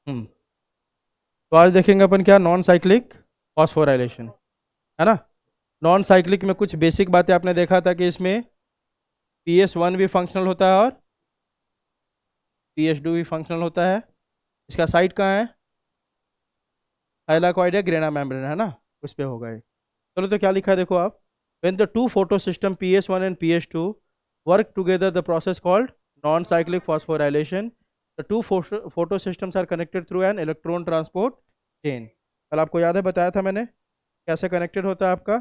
हम्म तो आज देखेंगे अपन क्या नॉन साइक्लिक फॉस्फोराइलेशन, है ना। नॉन साइक्लिक में कुछ बेसिक बातें आपने देखा था कि इसमें PS1 भी फंक्शनल होता है और PS2 भी फंक्शनल होता है। इसका साइट कहाँ है? थाइलाकॉइड या ग्रेना मेम्ब्रेन, है ना, उस पे होगा ये। चलो तो क्या लिखा है देखो आप। When the two photo system PS1 and PS2 work together the process called non cyclic phosphorylation. The two photo systems are connected through an electron transport chain. कल आपको याद है, बताया था मैंने कैसे कनेक्टेड होता है आपका।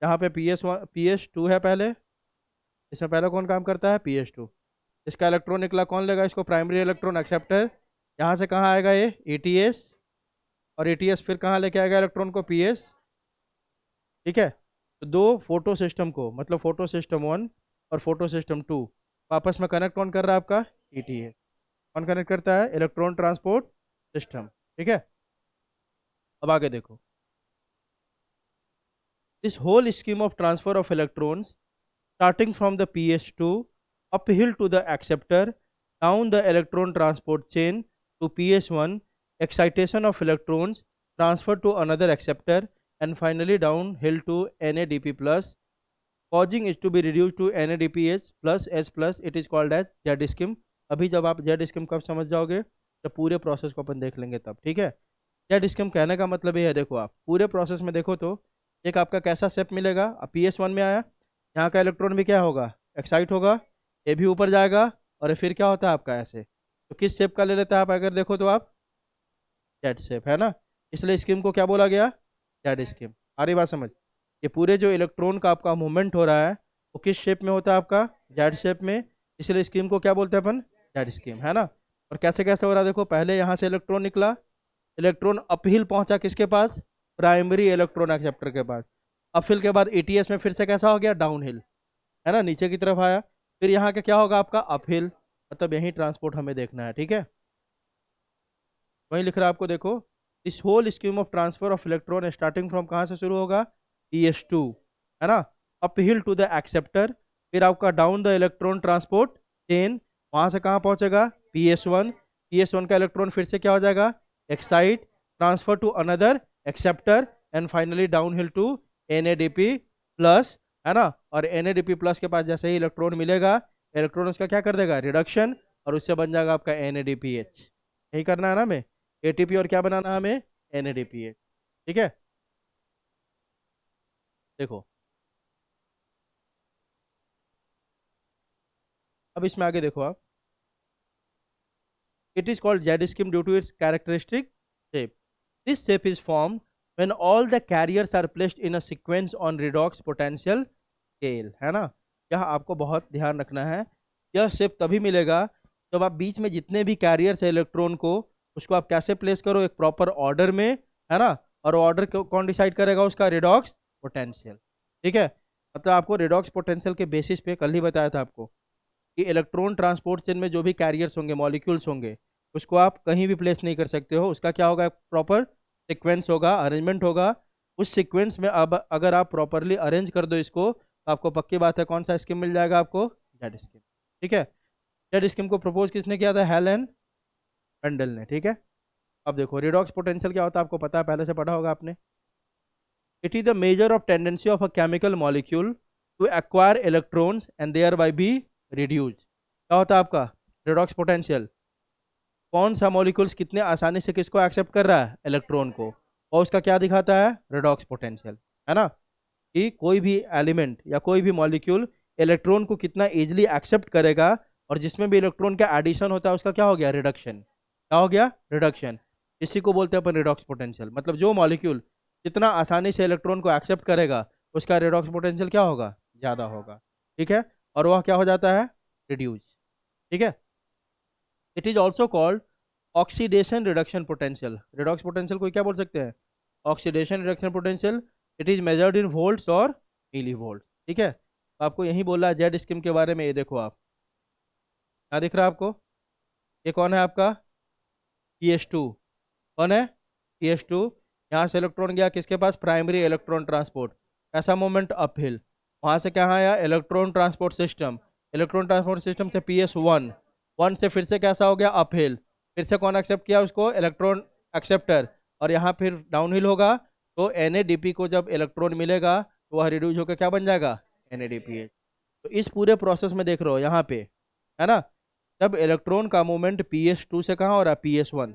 यहाँ पे PS2 है पहले, इसमें पहले कौन काम करता है? PS2। इसका इलेक्ट्रॉन निकला, कौन लेगा इसको? Primary electron acceptor. यहाँ से कहाँ आएगा ये? ATS। और ATS फिर कहाँ लेके आएगा इलेक्ट्रॉन को? PS। ठीक है। तो दो फोटो सिस्टम को, मतलब फोटो सिस्टम 1 और फोटो सिस्टम 2 आपस में कनेक्ट कौन कर रहा है? आपका ATS। कौन कनेक्ट करता है? Electron transport system. ठीक है। अब आगे देखो। This whole scheme of transfer of electrons starting from the PS2 uphill to the acceptor, down the electron transport chain to PS1, excitation of electrons transfer to another acceptor, and finally downhill to NADP plus, causing it to be reduced to NADPH plus H plus. It is called as Z scheme. अभी जब आप Z scheme कब समझ जाओगे? जब पूरे process को अपन देख लेंगे तब। ठीक है। Z scheme कहने का मतलब ये है, देखो आप पूरे प्रोसेस में देखो तो एक आपका कैसा स्टेप मिलेगा। अब PS1 में आया, यहाँ का इलेक्ट्रॉन भी क्या होगा? एक्साइट होगा। ये भी ऊपर जाएगा और ये फिर क्या होता है आपका ऐसे। तो किस शेप का ले लेता है आप अगर देखो तो आप? जेड शेप, है ना। इसलिए स्कीम को क्या बोला गया? Z scheme. आ रही बात समझ? ये पूरे जो इलेक्ट्रॉन का आपका मूवमेंट हो रहा है वो किस शेप में होता है आपका? जेड शेप में। इसलिए स्कीम को क्या बोलते हैं अपन? जेड स्कीम, है ना। और कैसे कैसे हो रहा है देखो। पहले यहाँ से इलेक्ट्रॉन निकला, इलेक्ट्रॉन अपहिल पहुंचा किसके पास? प्राइमरी इलेक्ट्रॉन एक्सेप्टर के पास। अपहिल के बाद ATS में फिर से कैसा हो गया? डाउनहिल, है ना, नीचे की तरफ आया। फिर यहाँ का क्या होगा आपका? अपहिल। मतलब यही ट्रांसपोर्ट हमें देखना है। ठीक है। वही लिख रहा है आपको देखो। इस whole scheme of transfer of electron starting from कहाँ से शुरू होगा? PS2, है ना, अपहिल टू द एक्सेप्टर। फिर आपका down the electron transport chain, वहां से कहाँ पहुंचेगा? PS1। PS1 का इलेक्ट्रॉन फिर से क्या हो जाएगा? Excite, transfer to another acceptor, and finally down hill to NADP plus, है ना। और NADP प्लस के पास जैसे ही इलेक्ट्रॉन मिलेगा, इलेक्ट्रॉन उसका क्या कर देगा? रिडक्शन, और उससे बन जाएगा आपका NADPH। यही करना है ना हमें। ATP और क्या बनाना है हमें? NADPH। ठीक है। देखो अब इसमें आगे देखो आप। It is called Z scheme due to its characteristic shape. This shape is form when all the carriers are placed in a sequence on redox potential scale, है ना। यह आपको बहुत ध्यान रखना है। यह शेप तभी मिलेगा जब आप बीच में जितने भी कैरियर्स है इलेक्ट्रॉन को, उसको आप कैसे प्लेस करो? एक प्रॉपर ऑर्डर में, है ना। और ऑर्डर कौन डिसाइड करेगा? उसका रिडॉक्स पोटेंशियल। ठीक है। मतलब आपको रिडॉक्स पोटेंशियल के बेसिस पे कल ही बताया था आपको कि इलेक्ट्रॉन ट्रांसपोर्ट चेन में जो भी कैरियर्स होंगे, मॉलिक्यूल्स होंगे, उसको आप कहीं भी प्लेस नहीं कर सकते हो। उसका क्या होगा? प्रॉपर सीक्वेंस होगा, अरेंजमेंट होगा। उस सीक्वेंस में अब अगर आप प्रॉपरली अरेंज कर दो इसको, तो आपको पक्की बात है कौन सा स्कीम मिल जाएगा आपको? Z scheme. ठीक है। जेड स्कीम को प्रपोज किसने किया था? हेल एंड वेंडल ने। ठीक है। अब देखो रिडॉक्स पोटेंशियल क्या होता है, आपको पता है, पहले से पढ़ा होगा आपने। It is the major of tendency of a chemical molecule to acquire electrons and thereby be reduce. क्या होता है आपका रिडॉक्स पोटेंशियल? कौन सा मॉलिक्यूल्स कितने आसानी से किसको एक्सेप्ट कर रहा है? इलेक्ट्रॉन को। और उसका क्या दिखाता है? रिडॉक्स पोटेंशियल, है ना। कि कोई भी एलिमेंट या कोई भी मॉलिक्यूल इलेक्ट्रॉन को कितना इजीली एक्सेप्ट करेगा, और जिसमें भी इलेक्ट्रॉन का एडिशन होता है उसका क्या हो गया? रिडक्शन। क्या हो गया? रिडक्शन। इसी को बोलते हैं अपन रिडॉक्स पोटेंशियल। मतलब जो मॉलिक्यूल जितना आसानी से इलेक्ट्रॉन को एक्सेप्ट करेगा, उसका रिडॉक्स पोटेंशियल क्या होगा? ज़्यादा होगा। ठीक है। और वह क्या हो जाता है? रिड्यूस। ठीक है। It is also called oxidation reduction potential. Redox potential को क्या बोल सकते हैं? Oxidation reduction potential. It is measured in volts और मिली वोल्ट। ठीक है। तो आपको यही बोला है जेड स्कीम के बारे में। ये देखो आप, क्या दिख रहा है आपको? ये कौन है आपका? PS2। कौन है? PS2। यहाँ से इलेक्ट्रॉन गया किसके पास? Primary electron transport. ऐसा मोमेंट अपहिल। वहाँ से क्या आया? Electron transport system. Electron transport system से PS1, वन से फिर से कैसा हो गया? अपहिल। फिर से कौन एक्सेप्ट किया उसको, इलेक्ट्रॉन एक्सेप्टर, और यहाँ फिर डाउनहिल होगा तो NADP को जब इलेक्ट्रॉन मिलेगा तो वह रिड्यूस होकर क्या बन जाएगा, NADPH। तो इस पूरे प्रोसेस में देख रहे हो यहाँ पे, है ना, जब इलेक्ट्रॉन का मूवमेंट PS2 से कहाँ हो रहा है, PS1,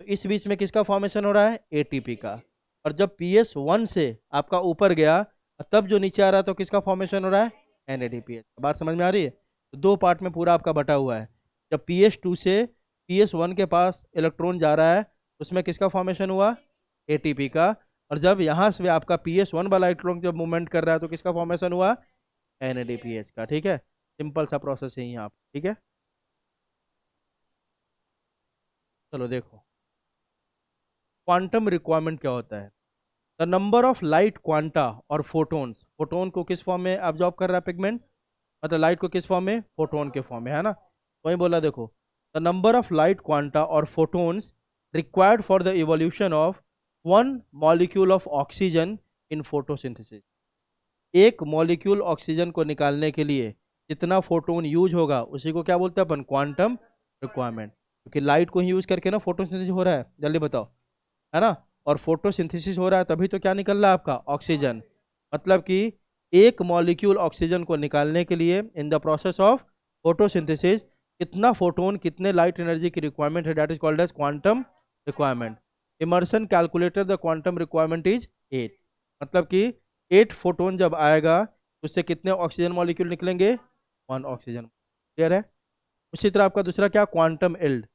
तो इस बीच में किसका फॉर्मेशन हो रहा है, ATP का। और जब PS1 से आपका ऊपर गया तब जो नीचे आ रहा है तो किसका फॉर्मेशन हो रहा है, NADPH। बात समझ में आ रही है। तो दो पार्ट में पूरा आपका बटा हुआ है। जब PS2 से PS1 के पास इलेक्ट्रॉन जा रहा है उसमें किसका फॉर्मेशन हुआ, ATP का। और जब यहाँ से आपका PS1 वाला इलेक्ट्रॉन जब मूवमेंट कर रहा है तो किसका फॉर्मेशन हुआ, NADPH का। ठीक है, सिंपल सा प्रोसेस है यहाँ पे। ठीक है, चलो देखो क्वांटम रिक्वायरमेंट क्या होता है। The number of light quanta और फोटोन्स, फोटोन को किस फॉर्म में ऑब्जॉर्ब कर रहा है पिगमेंट, मतलब लाइट को किस फॉर्म में, फोटोन के फॉर्म में, है ना। वही बोला देखो, the number of light quanta और photons required for the evolution of one molecule of oxygen in photosynthesis. एक मॉलिक्यूल ऑक्सीजन को निकालने के लिए जितना फोटोन यूज होगा उसी को क्या बोलते हैं अपन, क्वांटम रिक्वायरमेंट। क्योंकि लाइट को ही यूज करके ना फोटोसिंथेसिस हो रहा है, जल्दी बताओ, है ना। और फोटोसिंथेसिस हो रहा है तभी तो क्या निकल रहा है आपका, ऑक्सीजन। मतलब कि एक मॉलिक्यूल ऑक्सीजन को निकालने के लिए in the process of photosynthesis कितना फोटोन कितने लाइट एनर्जी की रिक्वायरमेंट है, that is called as quantum requirement. Emerson calculated the quantum requirement is 8। मतलब कि 8 फोटोन जब आएगा तो उससे कितने ऑक्सीजन मॉलिक्यूल निकलेंगे, 1 ऑक्सीजन। क्लियर है। उसी तरह आपका दूसरा क्या, क्वांटम इल्ड।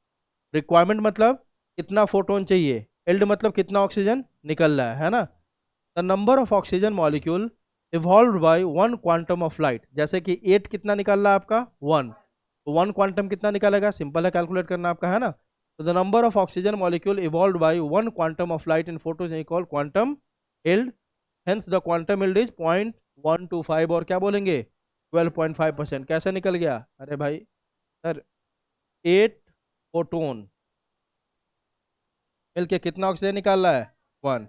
रिक्वायरमेंट मतलब कितना फोटोन चाहिए, इल्ड मतलब कितना ऑक्सीजन निकल रहा है ना। The number of oxygen molecule evolve bye 1 quantum of light. जैसे कि 8 कितना निकल रहा है आपका, 1, तो 1 क्वांटम कितना निकालेगा, सिंपल है कैलकुलेट करना आपका, है ना। तो the number of oxygen molecule evolve bye 1 quantum of light in photon is called quantum yield. Hence the quantum yield is 0.125, और क्या बोलेंगे, 12.5%। कैसे निकल गया, अरे भाई सर 8 फोटोन मिलके कितना ऑक्सीजन निकाल रहा है, 1।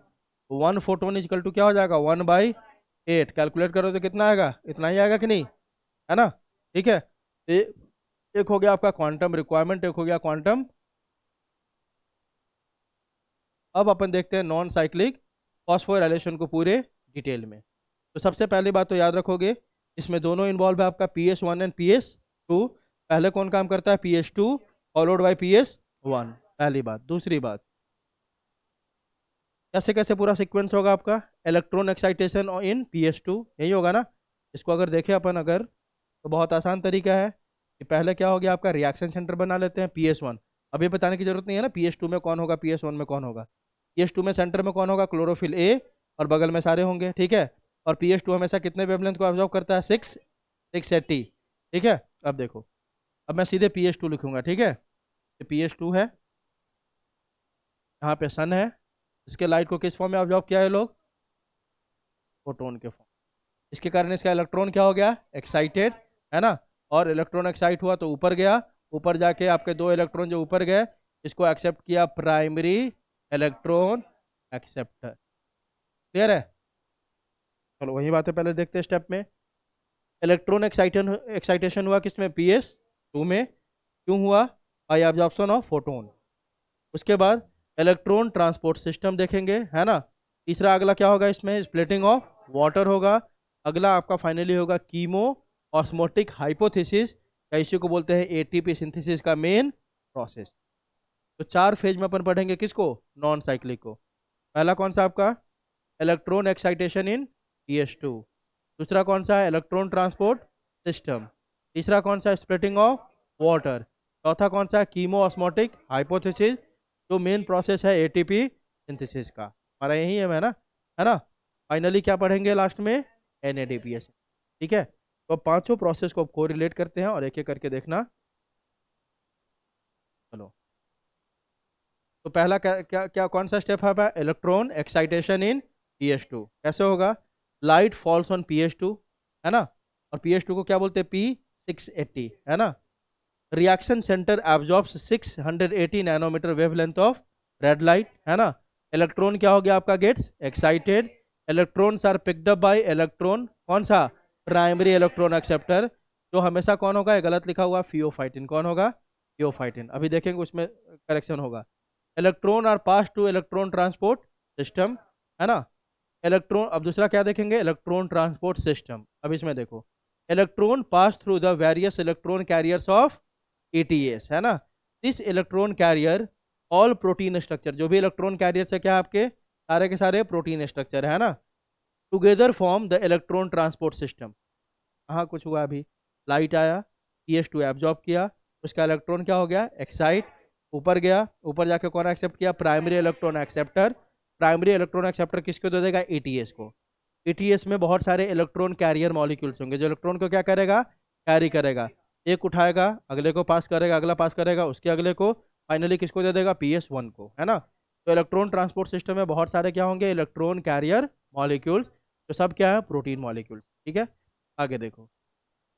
1 फोटोन इजकल टू क्या हो जाएगा, 1/8। कैलकुलेट करो तो कितना आएगा, इतना ही आएगा कि नहीं, है ना। ठीक है, एक हो गया आपका क्वांटम रिक्वायरमेंट, एक हो गया क्वांटम। अब अपन देखते हैं नॉन साइक्लिक फॉस्फोराइलेशन को पूरे डिटेल में। तो सबसे पहली बात तो याद रखोगे, इसमें दोनों इन्वॉल्व है आपका PS1 एंड PS2। पहले कौन काम करता है, PS2 फॉलोड बाय PS1, पहली बात। दूसरी बात, कैसे कैसे पूरा सीक्वेंस होगा आपका, इलेक्ट्रॉन एक्साइटेशन इन PS2, यही होगा ना। इसको अगर देखें अपन अगर, तो बहुत आसान तरीका है कि पहले क्या हो गया आपका, रिएक्शन सेंटर बना लेते हैं PS1। अभी बताने की जरूरत नहीं है ना PS2 में कौन होगा, PS1 में कौन होगा। PS2 में सेंटर में कौन होगा, क्लोरोफिल A, और बगल में सारे होंगे, ठीक है। और PS2 हमेशा कितने वेवलेंथ को ऑब्जॉर्व करता है, 680। ठीक है, अब देखो, अब मैं सीधे PS2 लिखूंगा, ठीक है। तो PS2 है, यहाँ पे सन है, इसके लाइट को किस फॉर्म में ऑब्जॉर्व किया है लोग, फोटोन के फॉर्म। इसके कारण इसका इलेक्ट्रॉन क्या हो गया, एक्साइटेड, है ना। और इलेक्ट्रॉन एक्साइट हुआ तो ऊपर गया, ऊपर जाके आपके 2 इलेक्ट्रॉन जो ऊपर गए इसको एक्सेप्ट किया प्राइमरी इलेक्ट्रॉन एक्सेप्टर। क्लियर है। चलो वही बात है, पहले देखते हैं स्टेप में। इलेक्ट्रॉन एक्साइटेशन हुआ किसमें, PS2 में। क्यों हुआ, बाय एब्जॉर्प्शन ऑफ फोटोन। उसके बाद इलेक्ट्रॉन ट्रांसपोर्ट सिस्टम देखेंगे, है ना। तीसरा अगला क्या होगा इसमें, स्प्लिटिंग ऑफ वाटर होगा। अगला आपका फाइनली होगा कीमो ऑस्मोटिक हाइपोथेसिस, या इसी को बोलते हैं ATP सिंथेसिस का मेन प्रोसेस। तो 4 फेज में अपन पढ़ेंगे किसको, नॉन साइक्लिक को। पहला कौन सा आपका, इलेक्ट्रॉन एक्साइटेशन इन PS2। दूसरा कौन सा है, इलेक्ट्रॉन ट्रांसपोर्ट सिस्टम। तीसरा कौन सा, स्प्लिटिंग ऑफ वाटर। चौथा कौन सा, कीमो ऑस्मोटिक हाइपोथेसिस, जो मेन प्रोसेस है ATP सिंथेसिस का, हमारा यही है ना, है ना। फाइनली क्या पढ़ेंगे लास्ट में, NADPH। ठीक है, तो पांचों प्रोसेस को कोरिलेट करते हैं और एक एक करके देखना। चलो, तो पहला क्या क्या क्या कौन सा स्टेप है, इलेक्ट्रॉन एक्साइटेशन इन PS2। कैसे होगा, लाइट फॉल्स ऑन PS2, है ना। और PS2 को क्या बोलते हैं, P680, है ना। Reaction centre absorbs 680 nanometre wavelength of red light, है ना। इलेक्ट्रॉन क्या हो गया आपका, gets excited. Electrons are picked up by electron, कौन सा, प्राइमरी इलेक्ट्रॉन एक्सेप्टर, जो हमेशा कौन होगा, ये गलत लिखा हुआ, फियोफाइटिन। कौन होगा, थियोफाइटिन। अभी देखेंगे उसमें करेक्शन होगा। Electron are pass to electron transport system, है ना। इलेक्ट्रॉन, अब दूसरा क्या देखेंगे, इलेक्ट्रॉन ट्रांसपोर्ट सिस्टम। अब इसमें देखो, electron pass through the various electron carriers of ETS, है ना। This electron carrier all protein structure, जो भी इलेक्ट्रॉन कैरियर है क्या आपके, सारे के सारे प्रोटीन स्ट्रक्चर है ना, together form the electron transport system. हाँ कुछ हुआ अभी, लाइट आया, PS2 एब्जॉर्ब किया, उसका इलेक्ट्रॉन क्या हो गया, एक्साइट, ऊपर गया, ऊपर जाके कौन एक्सेप्ट किया, primary electron acceptor. Primary electron acceptor किसको दे देगा, ETS को। ETS में बहुत सारे इलेक्ट्रॉन कैरियर मॉलिक्यूल्स होंगे, जो इलेक्ट्रॉन को क्या करेगा, कैरी करेगा। एक उठाएगा, अगले को पास करेगा, अगला पास करेगा, उसके अगले को, फाइनली किसको दे देगा, PS1 को, है ना। तो इलेक्ट्रॉन ट्रांसपोर्ट सिस्टम में बहुत सारे क्या होंगे, इलेक्ट्रॉन कैरियर मॉलिक्यूल्स, जो सब क्या है, प्रोटीन मॉलिक्यूल्स, ठीक है। आगे देखो,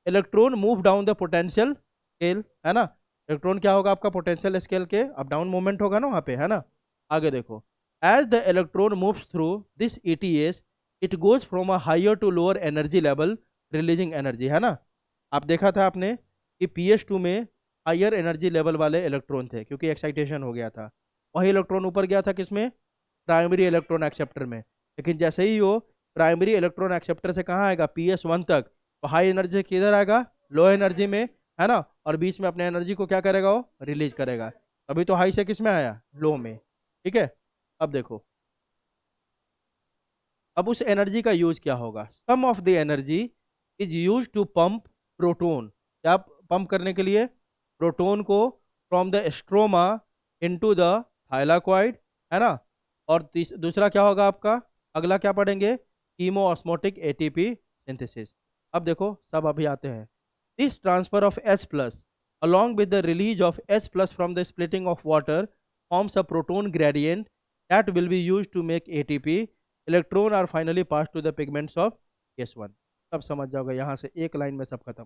electron move down the potential scale, है ना। इलेक्ट्रॉन क्या होगा आपका, पोटेंशियल स्केल के अप डाउन मूवमेंट होगा ना वहाँ पे, है ना। आगे देखो, as the electron moves through this ETS it goes from a higher to lower energy level releasing energy, है ना। आप देखा था आपने कि PS2 में हायर एनर्जी लेवल वाले इलेक्ट्रॉन थे, क्योंकि एक्साइटेशन हो गया था। वही इलेक्ट्रॉन ऊपर गया था किसमें, प्राइमरी इलेक्ट्रॉन एक्सेप्टर में। लेकिन जैसे ही वो प्राइमरी इलेक्ट्रॉन एक्सेप्टर से कहाँ आएगा, PS1 तक, तो हाई एनर्जी किधर आएगा, लो एनर्जी में, है ना। और बीच में अपने एनर्जी को क्या करेगा, वो रिलीज करेगा। अभी तो हाई से किस में आया, लो में, ठीक है। अब देखो, अब उस एनर्जी का यूज क्या होगा, some of the energy is use to pump proton, क्या पंप करने के लिए, प्रोटोन को from the stroma into the thylakoid, है ना। और दूसरा क्या होगा आपका, अगला क्या पढ़ेंगे, कीमोऑस्मोटिक ATP सिंथेसिस। अब देखो सब अभी आते हैं। This transfer of H+ along with the release of H+ from the splitting of water forms a proton gradient that will be used to make ATP. Electron are finally pass to the pigments of PS1। सब समझ जाओगे, यहाँ से एक line में सब खत्म।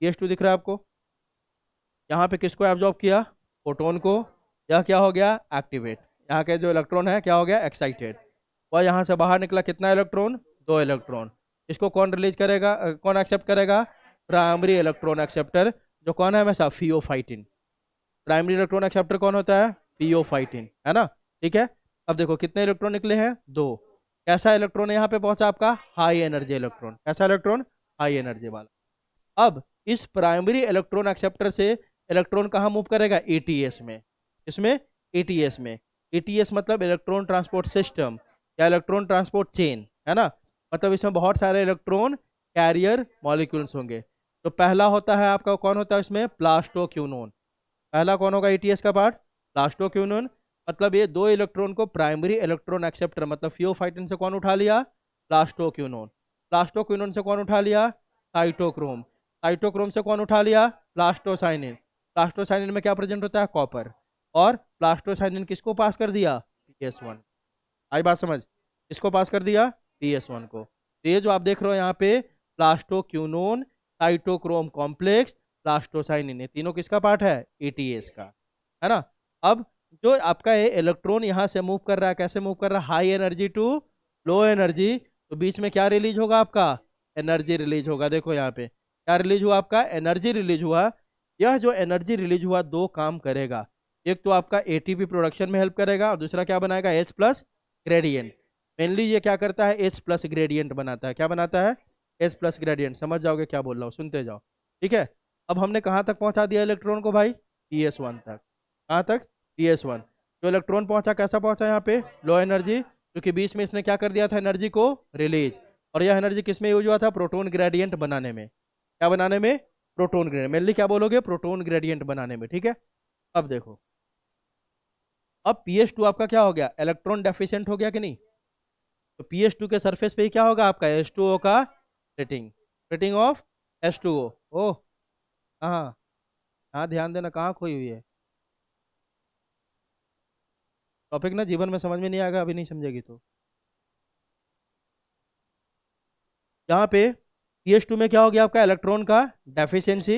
PS2 दिख रहा है आपको, यहाँ पे किसको एब्जॉर्ब किया, फोटोन को, यह क्या हो गया, एक्टिवेट। यहाँ के जो इलेक्ट्रॉन है क्या हो गया, एक्साइटेड। वह यहाँ से बाहर निकला कितना इलेक्ट्रॉन, 2 इलेक्ट्रॉन। इसको कौन रिलीज करेगा, कौन एक्सेप्ट करेगा, प्राइमरी इलेक्ट्रॉन एक्सेप्टर, जो कौन है हमेशा, फियोफाइटिन। प्राइमरी इलेक्ट्रॉन एक्सेप्टर कौन होता है, फियोफाइटिन, है ना, ठीक है। अब देखो कितने इलेक्ट्रॉन निकले हैं, 2। कैसा इलेक्ट्रॉन यहाँ पे पहुंचा आपका, हाई एनर्जी इलेक्ट्रॉन। कैसा इलेक्ट्रॉन, हाई एनर्जी वाला। अब इस प्राइमरी इलेक्ट्रॉन एक्सेप्टर से इलेक्ट्रॉन कहाँ मूव करेगा, ETS में। इसमें ETS में, ETS मतलब इलेक्ट्रॉन ट्रांसपोर्ट सिस्टम या इलेक्ट्रॉन ट्रांसपोर्ट चेन, है ना। मतलब इसमें बहुत सारे इलेक्ट्रॉन कैरियर मॉलिक्यूल्स होंगे। तो पहला होता है आपका, कौन होता है इसमें, प्लास्टोक्यूनोन। पहला कौन होगा ETS का पार्ट, प्लास्टोक्यूनोन। मतलब ये 2 इलेक्ट्रॉन को प्राइमरी इलेक्ट्रॉन एक्सेप्टर मतलब फियोफाइटिन से कौन उठा लिया, प्लास्टोक्यूनोन। प्लास्टोक्यूनोन से कौन उठा लिया, साइटोक्रोम। साइटोक्रोम से कौन उठा लिया, प्लास्टोसाइनिन। प्लास्टोसाइनिन में क्या प्रेजेंट होता है, कॉपर। और प्लास्टोसाइनिन किसको पास कर दिया, PS1। आई बात समझ, किसको पास कर दिया, PS1 को। तो ये जो आप देख रहे हो यहाँ पे, प्लास्टोक्यूनोन, साइटोक्रोम कॉम्प्लेक्स, प्लास्टोसाइनिन, ये तीनों किसका पार्ट है, ETS का, है ना। अब जो आपका ये इलेक्ट्रॉन यहाँ से मूव कर रहा है, कैसे मूव कर रहा है, high energy to low energy, तो बीच में क्या रिलीज होगा आपका, एनर्जी रिलीज होगा। देखो यहाँ पे क्या रिलीज हुआ आपका, एनर्जी रिलीज हुआ। यह जो एनर्जी रिलीज हुआ 2 काम करेगा, एक तो आपका ATP प्रोडक्शन में हेल्प करेगा, और दूसरा क्या बनाएगा, H+ ग्रेडियंट। मेनली ये क्या करता है, H+ ग्रेडियंट बनाता है। क्या बनाता है, H+ ग्रेडियंट। समझ जाओगे क्या बोल रहा हूँ, सुनते जाओ, ठीक है। अब हमने कहाँ तक पहुँचा दिया इलेक्ट्रॉन को भाई, PS1 तक। कहाँ तक, PS1। जो इलेक्ट्रॉन पहुंचा कैसा पहुंचा यहाँ पे, लो एनर्जी, क्योंकि बीच में इसने क्या कर दिया था, एनर्जी को रिलीज। और यह एनर्जी किस में यूज हुआ था, प्रोटोन ग्रेडियंट बनाने में। क्या बनाने में, प्रोटोन ग्रेडियंट। मेनली क्या बोलोगे, प्रोटोन ग्रेडियंट बनाने में, ठीक है। अब देखो, अब PS2 आपका क्या हो गया, इलेक्ट्रॉन डेफिशिएंट हो गया कि नहीं। तो PS2 के सरफेस पे ही क्या होगा आपका, H2O का स्प्लिटिंग, स्प्लिटिंग ऑफ H2O। ओह हाँ हाँ, ध्यान देना, कहाँ खोई हुई है। टॉपिक ना जीवन में समझ में नहीं आएगा, अभी नहीं समझेगी तो। यहाँ पे PS2 में क्या हो गया आपका, इलेक्ट्रॉन का डेफिशिएंसी।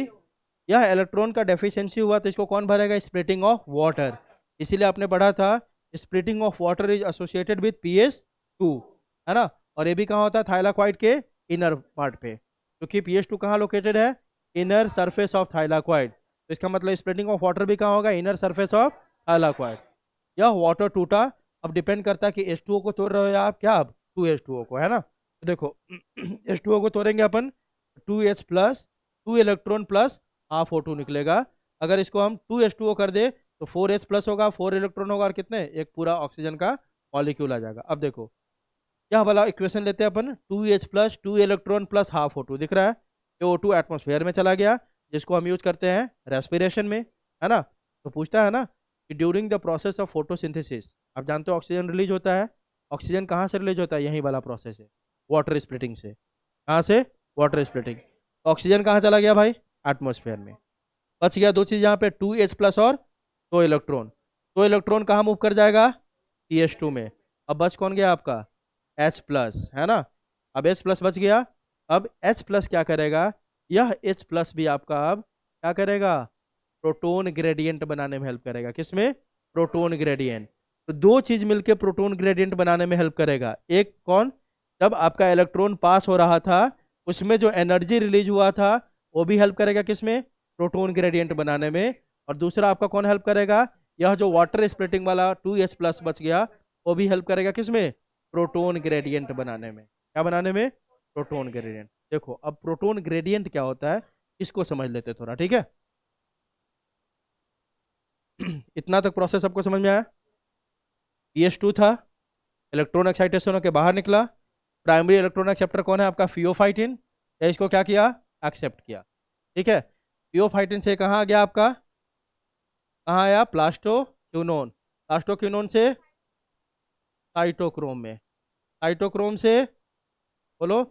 यह इलेक्ट्रॉन का डेफिशिएंसी हुआ तो इसको कौन भरेगा, स्प्लिटिंग ऑफ वाटर। इसीलिए आपने पढ़ा था splitting of water is associated with PS2, है ना। और ये भी कहाँ होता है, थाइलाकॉइड के इनर पार्ट पे, क्योंकि PS2 कहाँ लोकेटेड है, इनर सरफेस ऑफ थाइलाकॉइड। इसका मतलब स्प्लिटिंग ऑफ वाटर भी कहाँ होगा, इनर सरफेस ऑफ थाइलाकॉइड। यह वाटर टूटा, अब डिपेंड करता है कि H2O को तोड़ रहे हो या आप क्या, अब 2H2O को, है ना। तो देखो H2O को तोड़ेंगे अपन, 2H plus 2 electron plus half O2 निकलेगा। अगर इसको हम 2H2O कर दे तो 4H प्लस होगा, 4 इलेक्ट्रॉन होगा, और कितने, एक पूरा ऑक्सीजन का मॉलिक्यूल आ जाएगा। अब देखो क्या वाला इक्वेशन लेते हैं अपन, 2H plus 2 electron plus half O2 दिख रहा है, ये O2 एटमोसफेयर में चला गया, जिसको हम यूज करते हैं रेस्पिरेशन में, है ना। तो पूछता है ना कि during the process of photosynthesis, आप जानते हो ऑक्सीजन रिलीज होता है, ऑक्सीजन कहाँ से रिलीज होता है, यही वाला प्रोसेस है, वाटर स्प्लिटिंग से। कहाँ से, वाटर स्प्लिटिंग। ऑक्सीजन कहाँ चला गया भाई, एटमोसफेयर में। बच गया दो चीज यहाँ पे, 2H प्लस और 2 इलेक्ट्रॉन। 2 इलेक्ट्रॉन कहाँ मूव कर जाएगा, CH2 में। अब बच कौन गया आपका, H प्लस, है ना। अब H प्लस बच गया, अब H प्लस क्या करेगा, यह H प्लस भी आपका अब क्या करेगा, प्रोटोन ग्रेडियंट बनाने में हेल्प करेगा। किसमें, प्रोटोन ग्रेडियंट। तो दो चीज मिलके प्रोटोन ग्रेडियंट बनाने में हेल्प करेगा। एक कौन, जब आपका इलेक्ट्रॉन पास हो रहा था उसमें जो एनर्जी रिलीज हुआ था वो भी हेल्प करेगा किसमें, प्रोटोन ग्रेडियंट बनाने में। और दूसरा आपका कौन हेल्प करेगा, यह जो वाटर स्प्लिटिंग वाला 2H प्लस बच गया वो भी हेल्प करेगा किसमें, प्रोटोन ग्रेडियंट बनाने में। क्या बनाने में, प्रोटोन ग्रेडियंट। देखो अब प्रोटोन ग्रेडियंट क्या होता है इसको समझ लेते थोड़ा, ठीक है। इतना तक प्रोसेस सबको समझ में आया। PS2 था, इलेक्ट्रॉन एक्साइटेशन होकर बाहर निकला, प्राइमरी इलेक्ट्रॉन एक्सेप्टर कौन है आपका, फियोफाइटिन, या इसको क्या किया, एक्सेप्ट किया, ठीक है। फियोफाइटिन से कहाँ आ गया आपका, कहाँ आया, प्लास्टोक्विनोन, प्लास्टोक्विनोन से साइटोक्रोम में, साइटोक्रोम से बोलो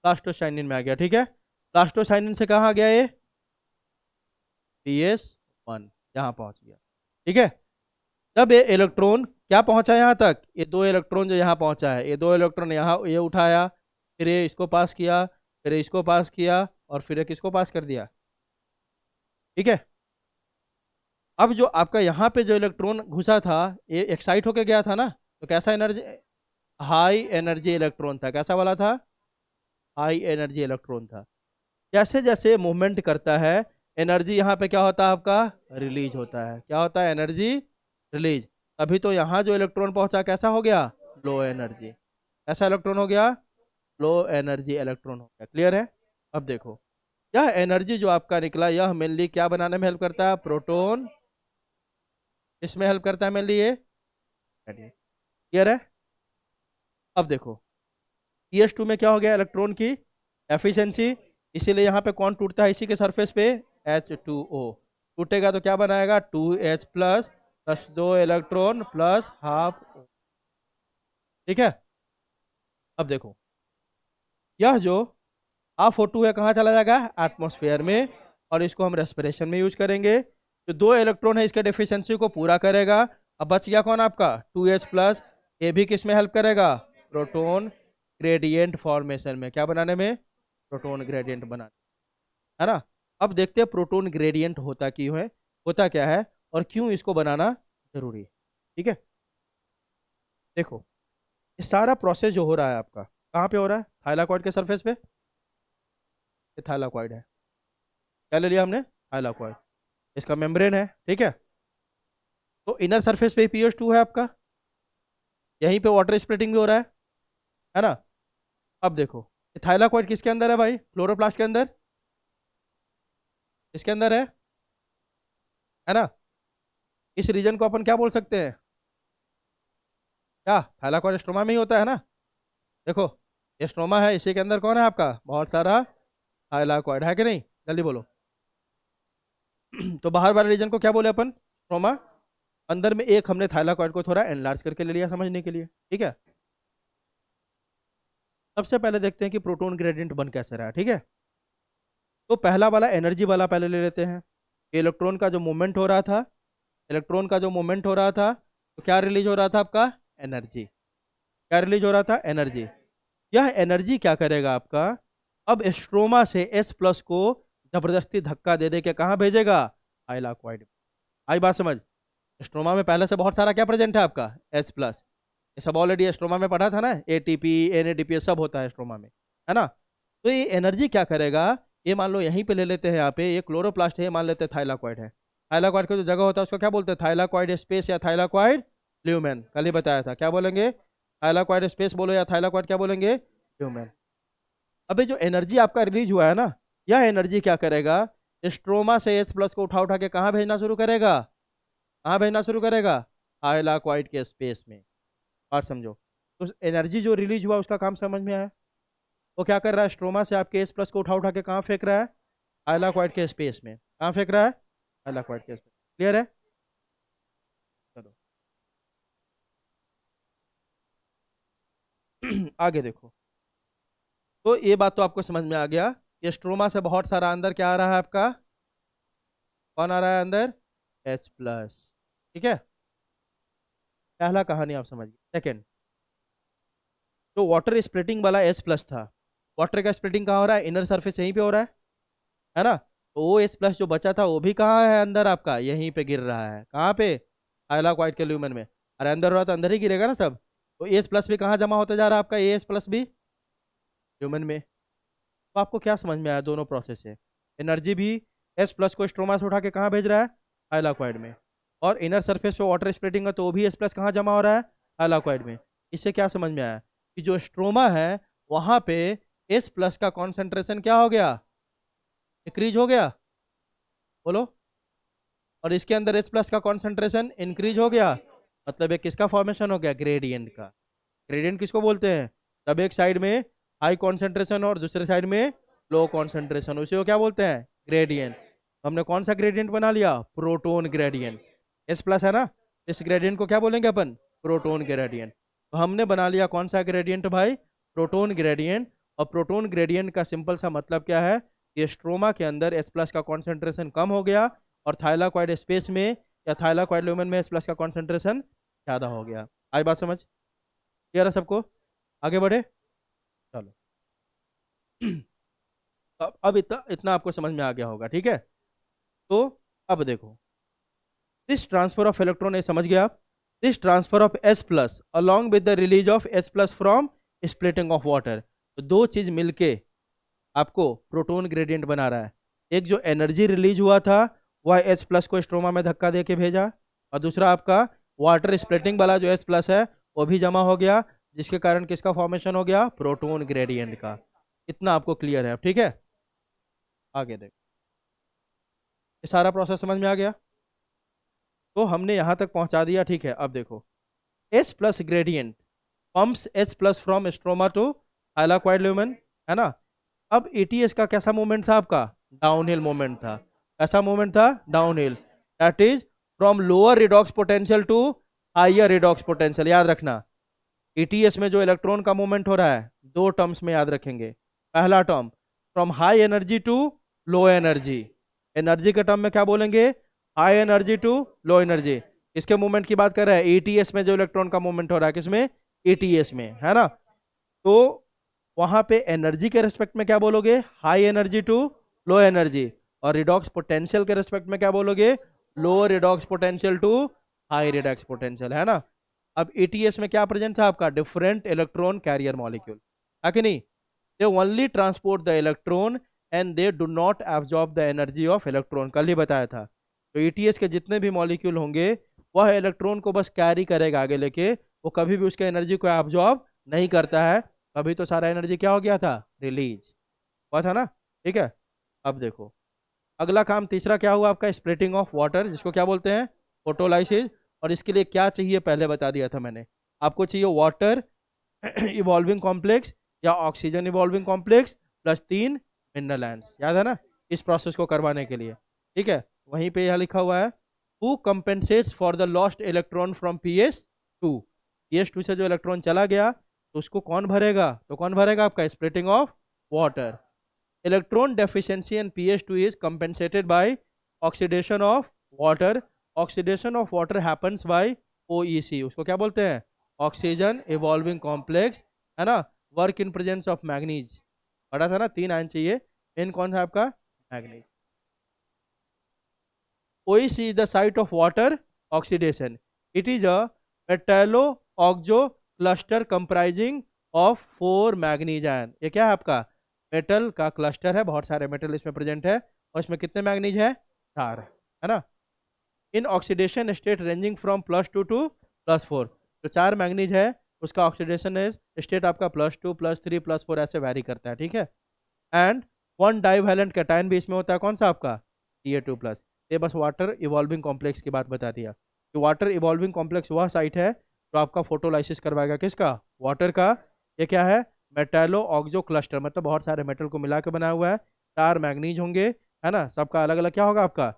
प्लास्टोसाइनिन में आ गया, ठीक है। प्लास्टोसाइनिन से कहाँ आ गया ये, PS1, यहाँ पहुंच गया, ठीक है। तब ये इलेक्ट्रॉन क्या पहुंचा यहाँ तक, ये 2 इलेक्ट्रॉन जो यहाँ पहुंचा है, ये 2 इलेक्ट्रॉन यहाँ ये उठाया, फिर ये इसको पास किया, फिर इसको पास किया, और फिर किसको पास कर दिया, ठीक है। अब जो आपका यहाँ पे जो इलेक्ट्रॉन घुसा था ये एक्साइट होके गया था ना, तो कैसा एनर्जी, हाई एनर्जी इलेक्ट्रॉन था, कैसा वाला था, हाई एनर्जी इलेक्ट्रॉन था। जैसे जैसे मूवमेंट करता है एनर्जी यहाँ पे क्या होता है आपका, रिलीज होता है। क्या होता है, एनर्जी रिलीज। तभी तो यहाँ जो इलेक्ट्रॉन पहुंचा कैसा हो गया, लो एनर्जी। कैसा इलेक्ट्रॉन हो गया, लो एनर्जी इलेक्ट्रॉन हो गया। क्लियर है। अब देखो यह एनर्जी जो आपका निकला यह मेनली क्या बनाने में हेल्प करता है, प्रोटोन, इसमें हेल्प करता है मेनली ये। क्लियर है। अब देखो PS2 में क्या हो गया, इलेक्ट्रॉन की एफिशिएंसी, इसीलिए यहाँ पे कौन टूटता है इसी के सरफेस पे, H2O टूटेगा तो क्या बनाएगा, 2H plus plus 2 electron plus half O, ठीक है। अब देखो यह जो हाफ O2 है कहाँ चला जाएगा, एटमॉस्फेयर में, और इसको हम रेस्पिरेशन में यूज करेंगे। जो 2 इलेक्ट्रॉन है इसके डेफिशिएंसी को पूरा करेगा। अब बच गया कौन आपका, 2H प्लस, ये भी किस में हेल्प करेगा, प्रोटोन ग्रेडियंट फॉर्मेशन में। क्या बनाने में, प्रोटोन ग्रेडियंट बनाने, है ना। अब देखते हैं प्रोटोन ग्रेडियंट होता क्यों है, होता क्या है, और क्यों इसको बनाना जरूरी है, ठीक है। देखो ये सारा प्रोसेस जो हो रहा है आपका कहाँ पे हो रहा है, थाइलाकॉइड के सरफेस पे, ये थाइलाकॉइड है, क्या ले लिया हमने, थाइलाकॉइड, इसका मेम्ब्रेन है, ठीक है। तो इनर सरफेस पे PS2 है आपका, यहीं पे वाटर स्प्लिटिंग भी हो रहा है ना। अब देखो ये थाइलाकॉइड किसके अंदर है भाई, क्लोरोप्लास्ट के अंदर, इसके अंदर है ना। इस रीजन को अपन क्या बोल सकते हैं, क्या, थाइलाकॉइड स्ट्रोमा में ही होता है ना। देखो ये स्ट्रोमा है, इसी के अंदर कौन है आपका, बहुत सारा थाइलाकॉइड है कि नहीं, जल्दी बोलो। तो बाहर वाले रीजन को क्या बोले अपन, स्ट्रोमा। अंदर में एक हमने थाइलाकॉइड को थोड़ा एनलार्ज करके ले लिया समझने के लिए, ठीक है। सबसे पहले देखते हैं कि प्रोटोन ग्रेडियंट बन कैसे रहा है, ठीक है। तो पहला वाला एनर्जी वाला पहले ले लेते हैं। इलेक्ट्रॉन का जो मूवमेंट हो रहा था, इलेक्ट्रॉन का जो मूवमेंट हो रहा था तो क्या रिलीज हो रहा था आपका, एनर्जी। क्या रिलीज हो रहा था, एनर्जी। यह एनर्जी क्या करेगा आपका, अब स्ट्रोमा से S प्लस को जबरदस्ती धक्का दे दे के कहाँ भेजेगा, थाइलाकॉइड। आई बात समझ। स्ट्रोमा में पहले से बहुत सारा क्या प्रेजेंट है आपका, H प्लस, ये सब ऑलरेडी स्ट्रोमा में पढ़ा था ना, ATP NADP सब होता है स्ट्रोमा में, है ना। तो ये एनर्जी क्या करेगा, ये मान लो यहीं पे ले लेते हैं, यहाँ पे ये क्लोरोप्लास्ट है, ये मान लेते हैं थाइलाकॉइड है। थाइलाकॉइड का जो जगह होता है उसको क्या बोलते हैं, थाइलाकॉइड स्पेस या थाइलाकॉइड ल्यूमेन। कल ही बताया था, क्या बोलेंगे, थाइलाकॉइड स्पेस बोलो या थाइलाकॉइड क्या बोलेंगे, ल्यूमेन। अबे जो एनर्जी आपका रिलीज हुआ है ना, यह एनर्जी क्या करेगा, स्ट्रोमा से H प्लस को उठा उठा के कहाँ भेजना शुरू करेगा, कहाँ भेजना शुरू करेगा, थाइलाकॉइड के स्पेस में। बात समझो। तो एनर्जी जो रिलीज हुआ उसका काम समझ में आया। वो क्या कर रहा है, स्ट्रोमा से आपके H प्लस को उठा उठा के कहाँ फेंक रहा है, थाइलाकॉइड के स्पेस में। कहाँ फेंक रहा है, थाइलाकॉइड के स्पेस। क्लियर है। चलो आगे देखो। तो ये बात तो आपको समझ में आ गया, ये स्ट्रोमा से बहुत सारा अंदर क्या आ रहा है आपका, कौन आ रहा है अंदर, H प्लस। ठीक है, पहला कहानी आप समझ गए। सेकेंड, जो वाटर स्प्लिटिंग वाला H प्लस था, वाटर का स्प्लिटिंग कहाँ हो रहा है, इनर सरफेस यहीं पे हो रहा है ना। तो वो H प्लस जो बचा था वो भी कहाँ है अंदर आपका, यहीं पे गिर रहा है, कहाँ पे, थाइलाकॉइड के ल्यूमेन में। अरे अंदर हो रहा तो अंदर ही गिरेगा ना सब। तो H प्लस भी कहाँ जमा होता जा रहा है आपका, H प्लस भी ह्यूमन में। तो आपको क्या समझ में आया दोनों प्रोसेस से, एनर्जी भी H प्लस को स्ट्रोमा से उठा के कहाँ भेज रहा है, थाइलाकॉइड में। और इनर सरफेस पे वाटर स्प्लिटिंग है तो वो भी H प्लस कहाँ जमा हो रहा है, थाइलाकॉइड में। इससे क्या समझ में आया कि जो स्ट्रोमा है वहां पे H प्लस का कॉन्सेंट्रेशन क्या हो गया, डिक्रीज हो गया, बोलो। और इसके अंदर H प्लस का कॉन्सेंट्रेशन इंक्रीज हो गया, मतलब ये किसका फॉर्मेशन हो गया, ग्रेडियंट का। ग्रेडियंट किसको बोलते हैं, तब एक साइड में हाई कॉन्सेंट्रेशन और दूसरे साइड में लो कॉन्सेंट्रेशन, उसी को क्या बोलते हैं, ग्रेडियंट। तो हमने कौन सा ग्रेडियंट बना लिया, प्रोटोन ग्रेडियंट। H प्लस है ना, इस ग्रेडियंट को क्या बोलेंगे अपन, प्रोटोन ग्रेडियंट। तो हमने बना लिया कौन सा ग्रेडियंट भाई, प्रोटोन ग्रेडियंट। और प्रोटोन ग्रेडियंट का सिंपल सा मतलब क्या है, ये स्ट्रोमा के अंदर H प्लस का कॉन्सेंट्रेशन कम हो गया और थाइलाकॉइड स्पेस में या थाइलाकॉइड ल्यूमेन में H प्लस का कॉन्सेंट्रेशन ज़्यादा हो गया। आई बात समझ, क्लियर है सबको, आगे बढ़े। चलो अब इतना इतना आपको समझ में आ गया होगा, ठीक है। तो अब देखो, दिस ट्रांसफर ऑफ इलेक्ट्रॉन, ये समझ गया। This transfer of H plus along with the release of H plus from splitting of water, तो दो चीज मिलके आपको प्रोटोन ग्रेडियंट बना रहा है। एक जो एनर्जी रिलीज हुआ था वह H प्लस को स्ट्रोमा में धक्का दे के भेजा, और दूसरा आपका वाटर स्प्लिटिंग वाला जो H प्लस है वो भी जमा हो गया, जिसके कारण किसका फॉर्मेशन हो गया, प्रोटोन ग्रेडियंट का। इतना आपको क्लियर है अब, ठीक है। आगे देखो, ये सारा प्रोसेस समझ में आ गया। तो हमने यहाँ तक पहुँचा दिया, ठीक है। अब देखो, H plus gradient pumps H plus from stroma to thylakoid lumen, है ना। अब ATS का कैसा मूवमेंट था आपका, डाउनहिल मूवमेंट था। कैसा मूवमेंट था, downhill. That is from lower redox potential to higher redox potential. याद रखना, ATS में जो इलेक्ट्रॉन का मूवमेंट हो रहा है दो टर्म्स में याद रखेंगे। पहला term from high energy to low energy, energy के टर्म में क्या बोलेंगे, high energy to low energy. इसके मूवमेंट की बात कर रहे हैं, ATS में जो इलेक्ट्रॉन का मूवमेंट हो रहा है, किसमें, ATS में, है ना। तो वहां पे एनर्जी के रेस्पेक्ट में क्या बोलोगे, high energy to low energy. और रिडॉक्स पोटेंशियल के रेस्पेक्ट में क्या बोलोगे, low redox potential to high redox potential, है ना। अब ATS में क्या प्रेजेंट था आपका, डिफरेंट इलेक्ट्रॉन कैरियर मॉलिक्यूल, है कि नहीं। They only transport the electron and they do not absorb the energy of electron, कल ही बताया था। तो ETS के जितने भी मॉलिक्यूल होंगे वह इलेक्ट्रॉन को बस कैरी करेगा आगे लेके, वो कभी भी उसके एनर्जी को एब्जॉर्ब नहीं करता है। तभी तो सारा एनर्जी क्या हो गया था, रिलीज हुआ था ना, ठीक है। अब देखो, अगला काम तीसरा क्या हुआ आपका, स्प्लिटिंग ऑफ वाटर, जिसको क्या बोलते हैं, फोटोलाइसिस। और इसके लिए क्या चाहिए पहले बता दिया था मैंने, आपको चाहिए वाटर इवॉल्विंग कॉम्प्लेक्स या oxygen evolving complex plus 3 mineral ions, याद है ना, इस प्रोसेस को करवाने के लिए, ठीक है। वहीं पे यहाँ लिखा हुआ है, who compensates for the lost electron from PS2, PS2 से जो इलेक्ट्रॉन चला गया तो उसको कौन भरेगा, तो कौन भरेगा आपका, splitting of water. Electron deficiency in PS2 is compensated by oxidation of water. Oxidation of water happens by OEC, उसको क्या बोलते हैं, ऑक्सीजन इवॉल्विंग कॉम्प्लेक्स, है ना। Work in presence of manganese, पढ़ा था ना, 3 आयन चाहिए, मेन कौन है आपका, manganese. OEC is the site of water oxidation. It is a metallo-oxo cluster comprising of 4 manganese ion. ये क्या है आपका मेटल का क्लस्टर है, बहुत सारे मेटल इसमें प्रेजेंट है, और इसमें कितने मैग्नीज है 4, है ना। In oxidation state ranging from +2 to +4, जो 4 मैग्नीज है उसका ऑक्सीडेशन स्टेट आपका +2 +3 +4 ऐसे वैरी करता है, ठीक है। एंड वन डाइवैलेंट कैटायन भी इसमें होता है, कौन सा आपका Ta2+। ये बस वाटर इवॉल्विंग कॉम्प्लेक्स की बात बता दिया कि वाटर इवॉल्विंग कॉम्प्लेक्स वह साइट है जो आपका फोटोलाइसिस करवाएगा, किसका, वाटर का। ये क्या है, मेटालो ऑक्जो क्लस्टर, मतलब बहुत सारे मेटल को मिला के बना हुआ है, 4 मैग्नीज होंगे, है ना, सबका अलग अलग क्या होगा आपका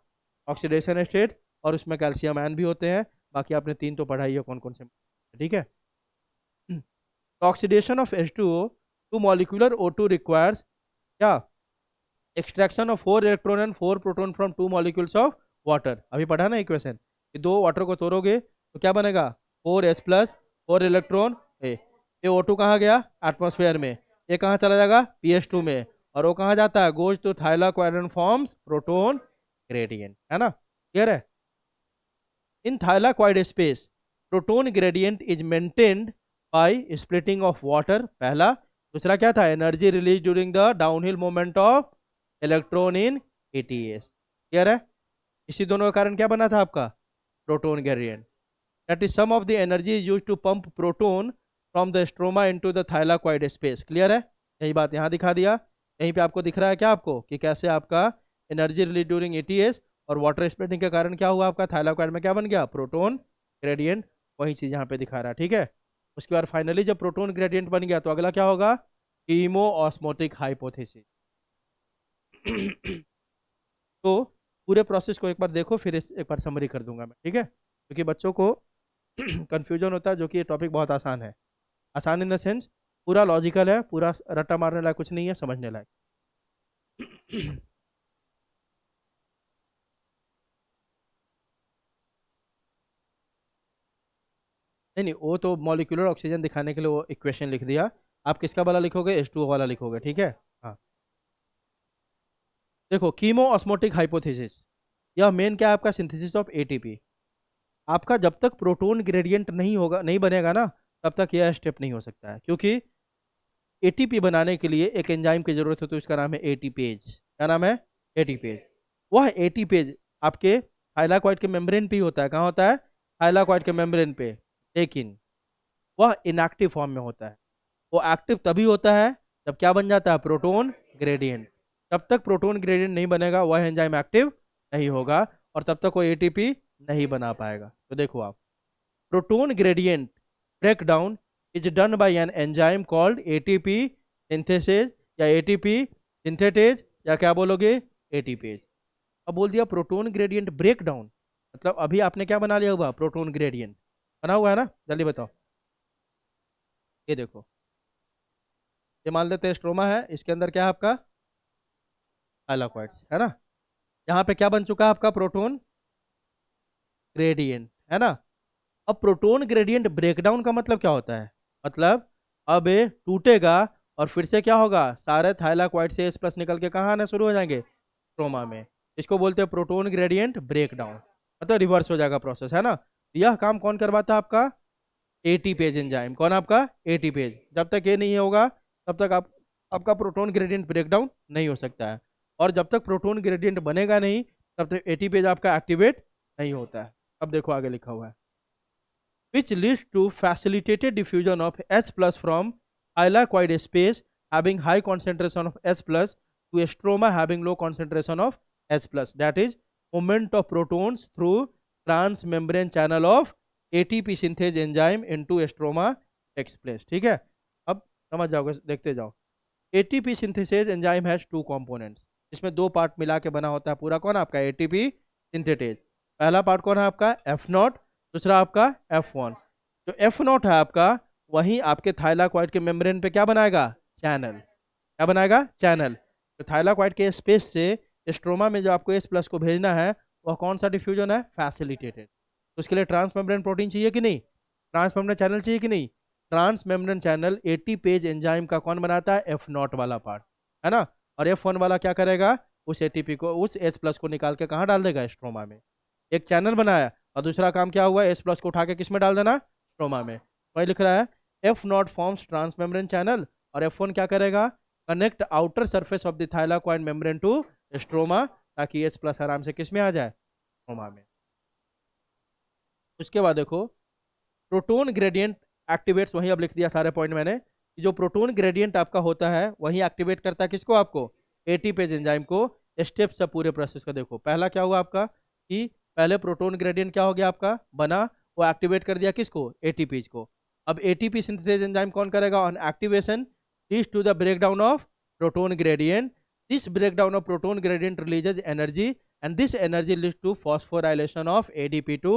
ऑक्सीडेशन स्टेट, और उसमें कैल्शियम आयन भी होते हैं। बाकी आपने 3 तो पढ़ाई है कौन कौन से, ठीक है। Oxidation of H2O to molecular O2 requires क्या, extraction of 4 electron and 4 proton from 2 molecules of water. अभी पढ़ा ना इक्वेशन कि 2 वाटर को तोड़ोगे तो क्या बनेगा 4H+, 4 इलेक्ट्रॉन ए। ये O2 कहाँ गया एटमॉस्फेयर में, ये कहाँ चला जाएगा pH2 में, और वो कहाँ जाता है goes to thylakoid and forms proton gradient, है ना, क्लियर है। In thylakoid space proton gradient is maintained by splitting of water, पहला। दूसरा क्या था, energy release during the downhill moment of electron in ATS, clear है। इसी दोनों का कारण क्या बना था आपका proton gradient, that is some of the energy used to pump proton from the stroma into the thylakoid space, clear है। यही बात यहाँ दिखा दिया, यहीं पे आपको दिख रहा है क्या आपको कि कैसे आपका एनर्जी रिलीज ड्यूरिंग ATS और वाटर स्प्लिटिंग के कारण क्या हुआ आपका थाइलाक्वाइड में क्या बन गया प्रोटोन ग्रेडियंट, वही चीज़ यहाँ पे दिखा रहा है, ठीक है। उसके बाद फाइनली जब प्रोटोन ग्रेडियंट बन गया तो अगला क्या होगा कीमो ऑस्मोटिक हाइपोथेसिस। तो पूरे प्रोसेस को एक बार देखो, फिर एक बार समरी कर दूंगा मैं, ठीक है, क्योंकि बच्चों को कंफ्यूजन होता है, जो कि ये टॉपिक बहुत आसान है। आसान इन द सेंस पूरा लॉजिकल है, पूरा रट्टा मारने लायक कुछ नहीं है, समझने लायक। नहीं नहीं, वो तो मॉलिक्यूलर ऑक्सीजन दिखाने के लिए वो इक्वेशन लिख दिया, आप किसका वाला लिखोगे H2O वाला लिखोगे, ठीक है। हाँ देखो कीमो ऑस्मोटिक हाइपोथेसिस, यह मेन क्या है आपका सिंथेसिस ऑफ ATP। आपका जब तक प्रोटोन ग्रेडियंट नहीं होगा, नहीं बनेगा ना, तब तक यह स्टेप नहीं हो सकता है, क्योंकि ATP बनाने के लिए एक एंजाइम की जरूरत होती है, उसका नाम है ATPase। क्या नाम है ATPase। वह ATPase आपके थाइलाकॉइड के मेम्ब्रेन पे ही होता है, कहाँ होता है थाइलाकॉइड के मेम्ब्रेन पे, लेकिन वह इनएक्टिव फॉर्म में होता है। वो एक्टिव तभी होता है जब क्या बन जाता है प्रोटोन ग्रेडियंट। जब तक प्रोटोन ग्रेडियंट नहीं बनेगा वह एंजाइम एक्टिव नहीं होगा, और तब तक वो ATP नहीं बना पाएगा। तो देखो आप, proton gradient breakdown is done by an enzyme called ATP सिंथेसेज या ATP सिंथेटेज, या क्या बोलोगे ATPase। अब बोल दिया प्रोटोन ग्रेडियंट ब्रेकडाउन, मतलब अभी आपने क्या बना लिया हुआ प्रोटोन ग्रेडियंट बना हुआ है ना, जल्दी बताओ। ये देखो, ये मान लेते हैं स्ट्रोमा है, इसके अंदर क्या है आपका थाइलाकॉइड्स, है ना। यहाँ पे क्या बन चुका है आपका प्रोटोन ग्रेडियंट, है ना। अब प्रोटोन ग्रेडियंट ब्रेकडाउन का मतलब क्या होता है, मतलब अब ये टूटेगा और फिर से क्या होगा सारे थाइलाकॉइड से H+ निकल के कहाँ आना शुरू हो जाएंगे स्ट्रोमा में। इसको बोलते हैं प्रोटोन ग्रेडियंट ब्रेकडाउन, मतलब रिवर्स हो जाएगा प्रोसेस, है ना। यह काम कौन करवाता है आपका ATPase एंजाइम, कौन आपका ATPase। जब तक ये नहीं होगा तब तक आपका प्रोटोन ग्रेडियंट ब्रेकडाउन नहीं हो सकता है, और जब तक प्रोटोन ग्रेडियंट बनेगा नहीं तब तक ATPase आपका एक्टिवेट नहीं होता है। अब देखो आगे लिखा हुआ है, which leads to facilitated diffusion of H+ from thylakoid space having high concentration of H+ to a stroma having low concentration of H+, that is movement of protons through transmembrane channel of ATP synthase enzyme into stroma takes place, ठीक है। अब समझ जाओगे, देखते जाओ। ATP synthase enzyme has 2 components, इसमें 2 part मिला के बना होता है पूरा, कौन आपका ATP सिंथेटेज। पहला पार्ट कौन है आपका F0, दूसरा आपका F1। जो F0 है आपका वही आपके थाइलाकॉइड के मेम्ब्रेन पे क्या बनाएगा चैनल, क्या बनाएगा चैनल। तो थाइलाकॉइड के स्पेस से स्ट्रोमा में जो आपको H+ को भेजना है वह कौन सा डिफ्यूजन है फैसिलिटेटेड। तो उसके लिए ट्रांसमेम्ब्रेन प्रोटीन चाहिए कि नहीं, ट्रांसमेम्ब्रेन चैनल चाहिए कि नहीं। ट्रांसमेम्ब्रेन चैनल ATPase एंजाइम का कौन बनाता है F0 वाला पार्ट, है ना। और F1 वाला क्या करेगा उस ATP को, उस H+ को निकाल के कहाँ डाल देगा स्ट्रोमा में। एक चैनल बनाया और दूसरा काम क्या हुआ H+ को उठा के किस में डाल देना स्ट्रोमा में। वही लिख रहा है F0 फॉर्म्स ट्रांसमेम्ब्रेन चैनल और F1 क्या करेगा, connect outer surface of the thylakoid membrane to stroma, ताकि H प्लस आराम से किस में आ जाए, स्ट्रोमा में। उसके बाद देखो प्रोटोन ग्रेडियंट एक्टिवेट्स, वहीं अब लिख दिया सारे पॉइंट मैंने, कि जो प्रोटोन ग्रेडियंट आपका होता है वही एक्टिवेट करता है किसको, आपको एटीपेज एंजाइम को। स्टेप्स सब पूरे प्रोसेस का देखो, पहला क्या हुआ आपका कि पहले प्रोटोन ग्रेडियंट क्या हो गया आपका बना, वो एक्टिवेट कर दिया किसको, एटीपीज को। अब एटीपी सिंथेसेस एंजाइम कौन करेगा, on activation leads to the breakdown of proton gradient, this breakdown of proton gradient releases energy and this energy leads to phosphorylation of ADP to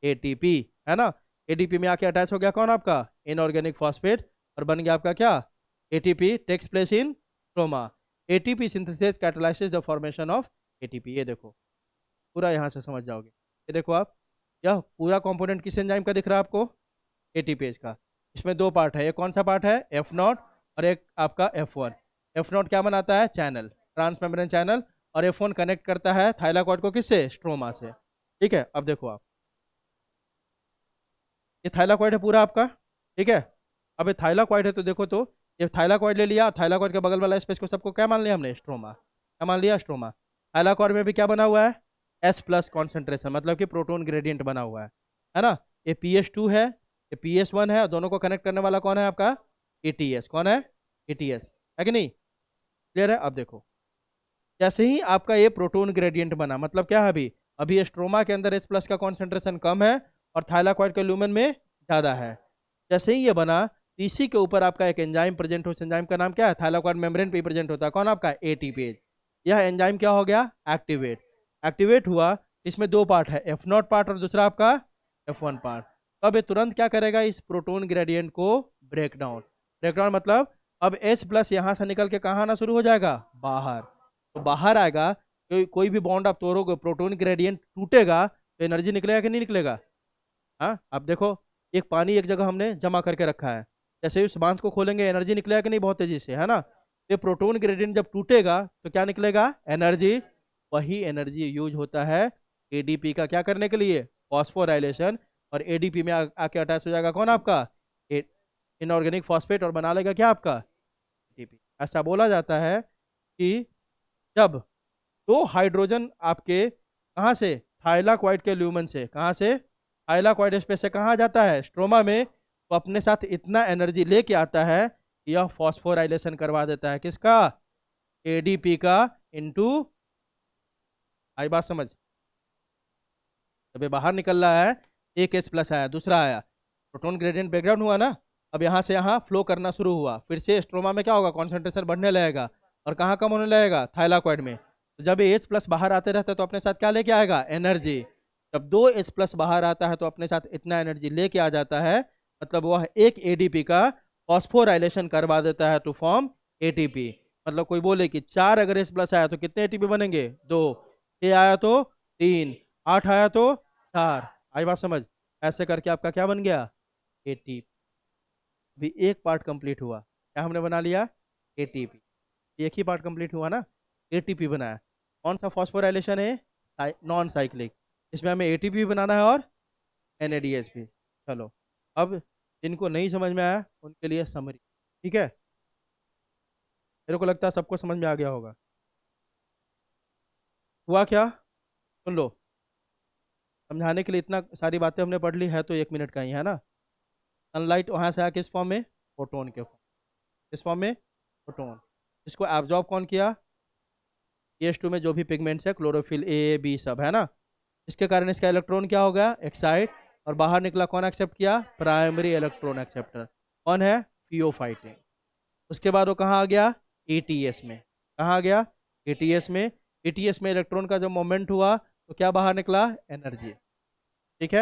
ATP, है ना। ADP में आके attach हो गया कौन आपका, इनऑर्गेनिक फॉस्फेट, और बन गया आपका क्या, ATP takes place in stroma. ATP synthesis catalyses the formation of ATP. ये देखो पूरा यहाँ से समझ जाओगे। ये देखो आप, यह पूरा कंपोनेंट किस एंजाइम का दिख रहा है आपको, एटीपेज का। इसमें दो पार्ट है, ये कौन सा पार्ट है, F0 और एक आपका F1। F0 क्या बनाता है, चैनल, ट्रांसमेम्ब्रेन चैनल, और F1 कनेक्ट करता है थाइलाकॉइड को किससे, स्ट्रोमा से। ठीक है, अब देखो आप, ये थाइलाकॉइड है पूरा आपका, ठीक है। अब ये थाइलाकॉइड है तो देखो, तो ये थाइलाकॉइड ले लिया, थाइलाकॉइड के बगल वाला स्पेस को सबको क्या मान लिया हमने, स्ट्रोमा। क्या मान लिया, स्ट्रोमा। थाइलाकॉइड में भी क्या बना हुआ है, H प्लस कॉन्सेंट्रेशन, मतलब कि प्रोटोन ग्रेडियंट बना हुआ है ना। ये PS2 है, ये PS1 है, और दोनों को कनेक्ट करने वाला कौन है आपका, ATS। कौन है, ATS, है कि नहीं, क्लियर है। अब देखो जैसे ही आपका ये प्रोटोन ग्रेडियंट बना, मतलब क्या है, अभी अभी स्ट्रोमा के अंदर H प्लस का कॉन्सेंट्रेशन कम है और थाइलाकॉइड के ल्यूमेन में ज़्यादा है। जैसे ही ये बना, इसी के ऊपर आपका एक एंजाइम प्रेजेंट हो, उस एंजाइम का नाम क्या है, थाइलाकॉइड मेम्ब्रेन पे प्रेजेंट होता है, कौन आपका, एटीपेज। यह एंजाइम क्या हो गया, एक्टिवेट। एक्टिवेट हुआ, इसमें दो पार्ट है, F0 पार्ट और दूसरा आपका F1 पार्ट। तो अब ये तुरंत क्या करेगा, इस प्रोटोन ग्रेडियंट को ब्रेक डाउन। ब्रेक डाउन मतलब अब H प्लस यहाँ से निकल के कहाँ आना शुरू हो जाएगा, बाहर। तो बाहर आएगा, कोई भी बॉन्ड आप तोड़ोगे, प्रोटोन ग्रेडियंट टूटेगा तो एनर्जी निकलेगा कि नहीं निकलेगा। हाँ, अब देखो एक पानी एक जगह हमने जमा करके रखा है, जैसे ही उस बांध को खोलेंगे एनर्जी निकलेगा कि नहीं, बहुत तेजी से, है ना। ये प्रोटोन ग्रेडियंट जब टूटेगा तो क्या निकलेगा, एनर्जी। वही एनर्जी यूज होता है एडीपी का क्या करने के लिए, फॉस्फोराइलेशन, और एडीपी में आके अटैच हो जाएगा कौन आपका, इनऑर्गेनिक फॉस्फेट, और बना लेगा क्या आपका, एटीपी। ऐसा बोला जाता है कि जब दो हाइड्रोजन आपके कहाँ से, थाइलाकॉइड के ल्यूमन से, कहाँ से, थाइलाकॉइड स्पेस से कहाँ जाता है, स्ट्रोमा में, तो अपने साथ इतना एनर्जी लेके आता है कि यह फॉस्फोराइलेशन करवा देता है किसका, एडीपी का, इनटू, आई बात समझ। जब ये बाहर निकल रहा है, एक H प्लस आया, दूसरा आया, प्रोटोन ग्रेडियंट ब्रेकडाउन हुआ ना। अब यहाँ से यहाँ फ्लो करना शुरू हुआ, फिर से स्ट्रोमा में क्या होगा, कॉन्सेंट्रेशन बढ़ने लगेगा, और कहाँ कम होने लगेगा, थाइलाकॉइड में। तो जब ये H प्लस बाहर आते रहता है तो अपने साथ क्या लेके आएगा, एनर्जी। जब दो H प्लस बाहर आता है तो अपने साथ इतना एनर्जी लेके आ जाता है, मतलब वह एक एडीपी का फॉस्फोराइलेशन करवा देता है टू फॉर्म एटीपी। मतलब कोई बोले कि 4 अगर H प्लस आया तो कितने एटीपी बनेंगे, 2, 6 आया तो 3, 8 आया तो 4, आई बात समझ। ऐसे करके आपका क्या बन गया, एटीपी। भी एक पार्ट कंप्लीट हुआ, क्या हमने बना लिया, एटीपी। एक ही पार्ट कंप्लीट हुआ ना, एटीपी बनाया। कौन सा फॉस्फोराइलेशन है, नॉन साइक्लिक, इसमें हमें एटीपी भी बनाना है और एनएडीएच भी। चलो अब जिनको नहीं समझ में आया उनके लिए समरी, ठीक है। मेरे को लगता है सबको समझ में आ गया होगा। हुआ क्या, सुन लो, समझाने के लिए इतना सारी बातें हमने पढ़ ली है तो 1 मिनट का ही है ना। सनलाइट वहाँ से आया किस फॉर्म में, फोटोन के फॉर्म, किस फॉर्म में, फोटोन। इसको एब्जॉर्ब कौन किया, PS2 में जो भी पिगमेंट्स है, क्लोरोफिल A B सब, है ना। इसके कारण इसका इलेक्ट्रॉन क्या हो गया, एक्साइट, और बाहर निकला कौन एक्सेप्ट किया, प्राइमरी इलेक्ट्रॉन एक्सेप्टर, कौन है, फियोफाइटिन। उसके बाद वो कहाँ आ गया, ATS में। कहाँ आ गया, ATS में। ATS में इलेक्ट्रॉन का जो मोमेंट हुआ तो क्या बाहर निकला, एनर्जी, ठीक है।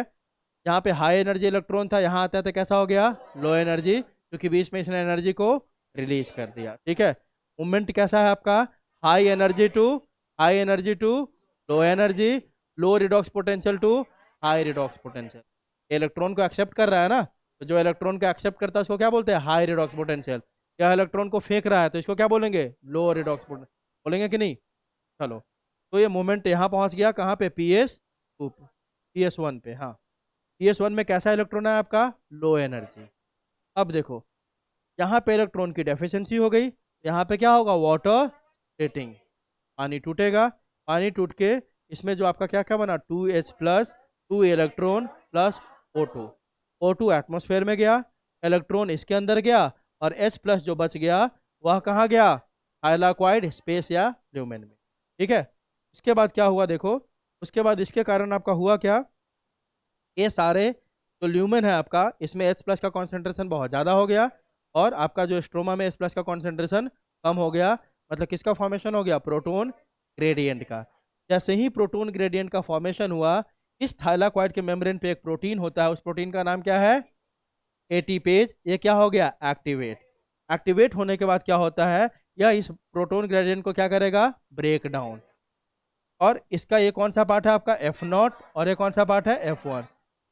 यहाँ पे हाई एनर्जी इलेक्ट्रॉन था, यहाँ आता है तो कैसा हो गया, लो एनर्जी, क्योंकि बीच में इसने एनर्जी को रिलीज कर दिया, ठीक है। मूवमेंट कैसा है आपका, high energy to, high energy to low energy, low redox potential to high redox potential. Electron को एक्सेप्ट कर रहा है ना, तो जो इलेक्ट्रॉन को एक्सेप्ट करता है उसको क्या बोलते हैं, हाई रिडॉक्स पोटेंशियल। क्या इलेक्ट्रॉन को फेंक रहा है तो इसको क्या बोलेंगे, लो रिडॉक्स पोटेंशियल, बोलेंगे कि नहीं। चलो, तो ये मोमेंट यहाँ पहुंच गया कहाँ पे, PS2 पे, PS1 पे। हाँ, PS1 में कैसा इलेक्ट्रॉन है आपका, लो एनर्जी, अब देखो, यहाँ पे इलेक्ट्रॉन की डेफिशिएंसी हो गई, यहाँ पे क्या होगा, वाटर रेटिंग, पानी टूटेगा, पानी टूट के इसमें जो आपका क्या क्या बना, 2H plus 2 electron plus O2, O2 atmosphere में गया, इलेक्ट्रॉन इसके अंदर गया, और H प्लस जो बच गया वह कहाँ गया, थाइलाक्वाइड स्पेस या ल्यूमेन में। ठीक है, इसके बाद क्या हुआ देखो, उसके बाद इसके कारण आपका हुआ क्या, ये सारे जो ल्यूमेन है आपका, इसमें H प्लस का कॉन्सेंट्रेशन बहुत ज़्यादा हो गया, और आपका जो स्ट्रोमा में H प्लस का कॉन्सेंट्रेशन कम हो गया, मतलब किसका फॉर्मेशन हो गया, प्रोटोन ग्रेडियंट का। जैसे ही प्रोटोन ग्रेडियंट का फॉर्मेशन हुआ, इस थाइलाक्वाइड के मेम्ब्रेन पे एक प्रोटीन होता है, उस प्रोटीन का नाम क्या है, एटीपेज। ये क्या हो गया, एक्टिवेट। एक्टिवेट होने के बाद क्या होता है, यह इस प्रोटोन ग्रेडियंट को क्या करेगा, ब्रेक डाउन। और इसका ये कौन सा पार्ट है आपका, F0, और ये कौन सा पार्ट है, F1।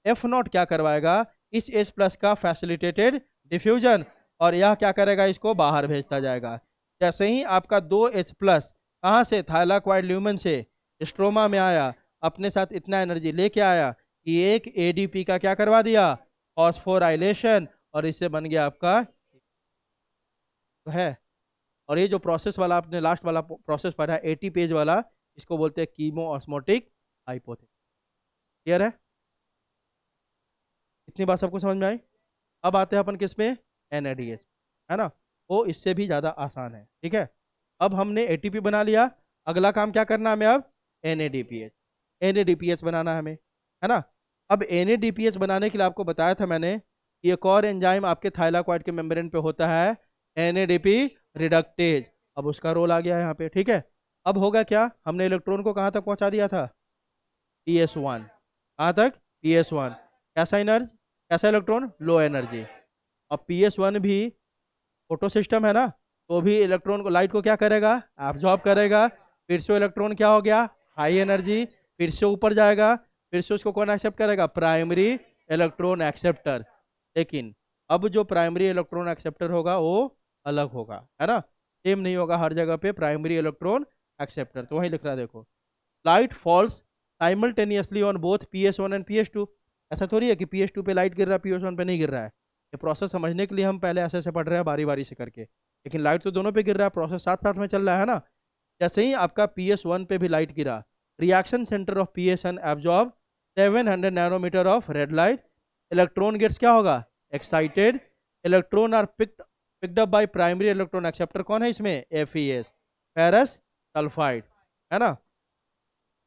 F0 क्या करवाएगा, इस H प्लस का फैसिलिटेटेड डिफ्यूजन, और यह क्या करेगा, इसको बाहर भेजता जाएगा। जैसे ही आपका 2H प्लस कहाँ से, थाइलाक्वाइड ल्यूमेन से स्ट्रोमा में आया, अपने साथ इतना एनर्जी लेके आया कि एक ADP का क्या करवा दिया, फॉस्फोराइलेशन, और इससे बन गया आपका है। और ये जो प्रोसेस वाला आपने लास्ट वाला प्रोसेस पढ़ा है, 80 पेज वाला, इसको बोलते हैं कीमो ऑस्मोटिक हाइपोथेसिस। क्लियर है, इतनी बात सबको समझ में आई। अब आते हैं अपन किस में, NADH, है ना, वो इससे भी ज़्यादा आसान है। ठीक है, अब हमने ATP बना लिया, अगला काम क्या करना हमें अब, NADPH। NADPH बनाना है हमें, है ना। अब NADPH बनाने के लिए आपको बताया था मैंने कि एक और एंजाइम आपके थाइलाक्वाइड के मेम्ब्रेन पे होता है, NADP रिडक्टेज। अब उसका रोल आ गया है यहाँ पे। ठीक है, अब होगा क्या, हमने इलेक्ट्रॉन को कहाँ तक पहुँचा दिया था, PS1। कहाँ तक, PS1। कैसा एनर्जी, कैसा इलेक्ट्रॉन, लो एनर्जी। अब PS1 भी फोटो सिस्टम है ना, तो भी इलेक्ट्रॉन को, लाइट को क्या करेगा, एब्जॉर्ब करेगा। फिर से इलेक्ट्रॉन क्या हो गया, हाई एनर्जी, फिर से ऊपर जाएगा, फिर से उसको कौन एक्सेप्ट करेगा, प्राइमरी इलेक्ट्रॉन एक्सेप्टर। लेकिन अब जो प्राइमरी इलेक्ट्रॉन एक्सेप्टर होगा वो अलग होगा, है ना, सेम नहीं होगा हर जगह पे प्राइमरी इलेक्ट्रॉन एक्सेप्टर। तो वही लिख रहा है देखो, light falls simultaneously on both PS1 and PS2। ऐसा थोड़ी है कि PS2 पे लाइट गिर रहा है, PS1 पे नहीं गिर रहा है। ये प्रोसेस समझने के लिए हम पहले ऐसे ऐसे पढ़ रहे हैं बारी बारी से करके, लेकिन लाइट तो दोनों पे गिर रहा है, प्रोसेस साथ साथ में चल रहा है ना। जैसे ही आपका PS1 पे भी लाइट गिरा, reaction centre of PS1 absorb 700 nanometre of red light, electron gets क्या होगा, excited, electron are picked up by primary electron acceptor. कौन है इसमें, FeS, फेरस सल्फाइड, है ना।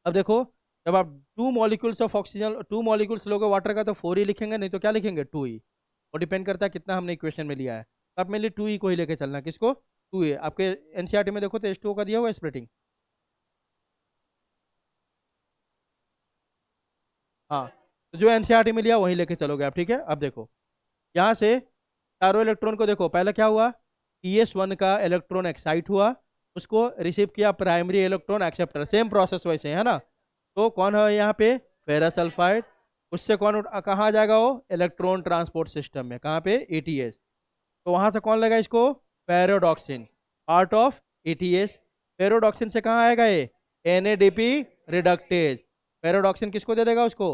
अब देखो, जब आप 2 मॉलिक्यूल्स ऑफ ऑक्सीजन, 2 मॉलिक्यूल्स लोगे वाटर का, तो 4 ही लिखेंगे, नहीं तो क्या लिखेंगे, 2 ही। और डिपेंड करता है कितना हमने इक्वेशन में लिया है, तो आप मेरे लिए 2 ही को ही लेके चलना। किसको, 2 ही। आपके NCERT में देखो तो H2O का दिया हुआ है स्प्लिटिंग। हाँ, तो जो NCERT में लिया वही लेके चलोगे आप। ठीक है, अब देखो यहाँ से चारों इलेक्ट्रॉन को देखो, पहले क्या हुआ, PS1 का इलेक्ट्रॉन एक्साइट हुआ, उसको रिसीव किया primary electron acceptor, same process वैसे, है ना। तो कौन है यहाँ पे, फेरस सल्फाइड। उससे कौन कहाँ जाएगा, वो इलेक्ट्रॉन ट्रांसपोर्ट सिस्टम में, कहाँ पे, ETS। तो वहां से कौन लेगा इसको, पैरोडॉक्सिन, पार्ट ऑफ ETS। पैरोडॉक्सिन से कहाँ आएगा ये, NADP रिडक्टेज। पैरोडॉक्सिन किसको दे देगा, उसको,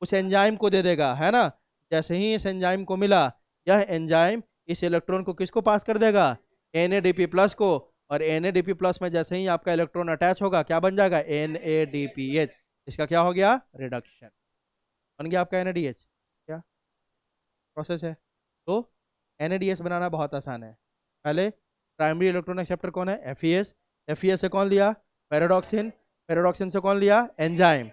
उस एंजाइम को दे देगा, है ना। जैसे ही इस एंजाइम को मिला, यह एंजाइम इस इलेक्ट्रॉन को किसको पास कर देगा, NADP प्लस को। और NADP प्लस में जैसे ही आपका इलेक्ट्रॉन अटैच होगा, क्या बन जाएगा, NADPH। इसका क्या हो गया, रिडक्शन, बन गया आपका NADH। क्या प्रोसेस है। तो NADH बनाना बहुत आसान है। पहले प्राइमरी इलेक्ट्रॉन एक्सेप्टर कौन है, FeS। FeS से कौन लिया, पैराडॉक्सिन। पैराडॉक्सिन से कौन लिया, एंजाइम।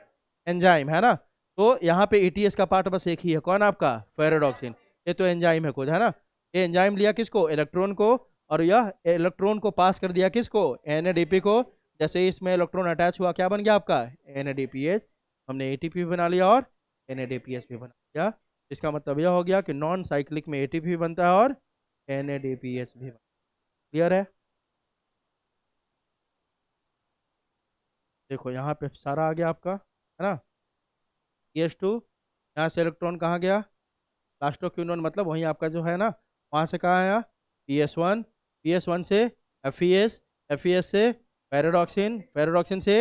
एंजाइम, है ना। तो यहाँ पे ETS का पार्ट बस एक ही है, कौन आपका, पैराडॉक्सिन। ये तो एंजाइम है खुद, है ना। ये एंजाइम लिया किसको, इलेक्ट्रॉन को, और यह इलेक्ट्रॉन को पास कर दिया किसको, NADP को। जैसे ही इसमें इलेक्ट्रॉन अटैच हुआ, क्या बन गया आपका, NADPH। हमने ATP भी बना लिया और NADPH भी बना लिया। इसका मतलब यह हो गया कि नॉन साइक्लिक में ATP भी बनता है और NADPH भी बनता है। क्लियर है, देखो यहाँ पे सारा आ गया आपका, है ना। PS2, यहाँ से इलेक्ट्रॉन कहाँ गया, लास्टोक्विनोन, मतलब वहीं आपका जो है ना, वहाँ से कहाँ आया, PS1। PS1 से FeS, FeS से पैराडॉक्सिन, पैराडॉक्सिन से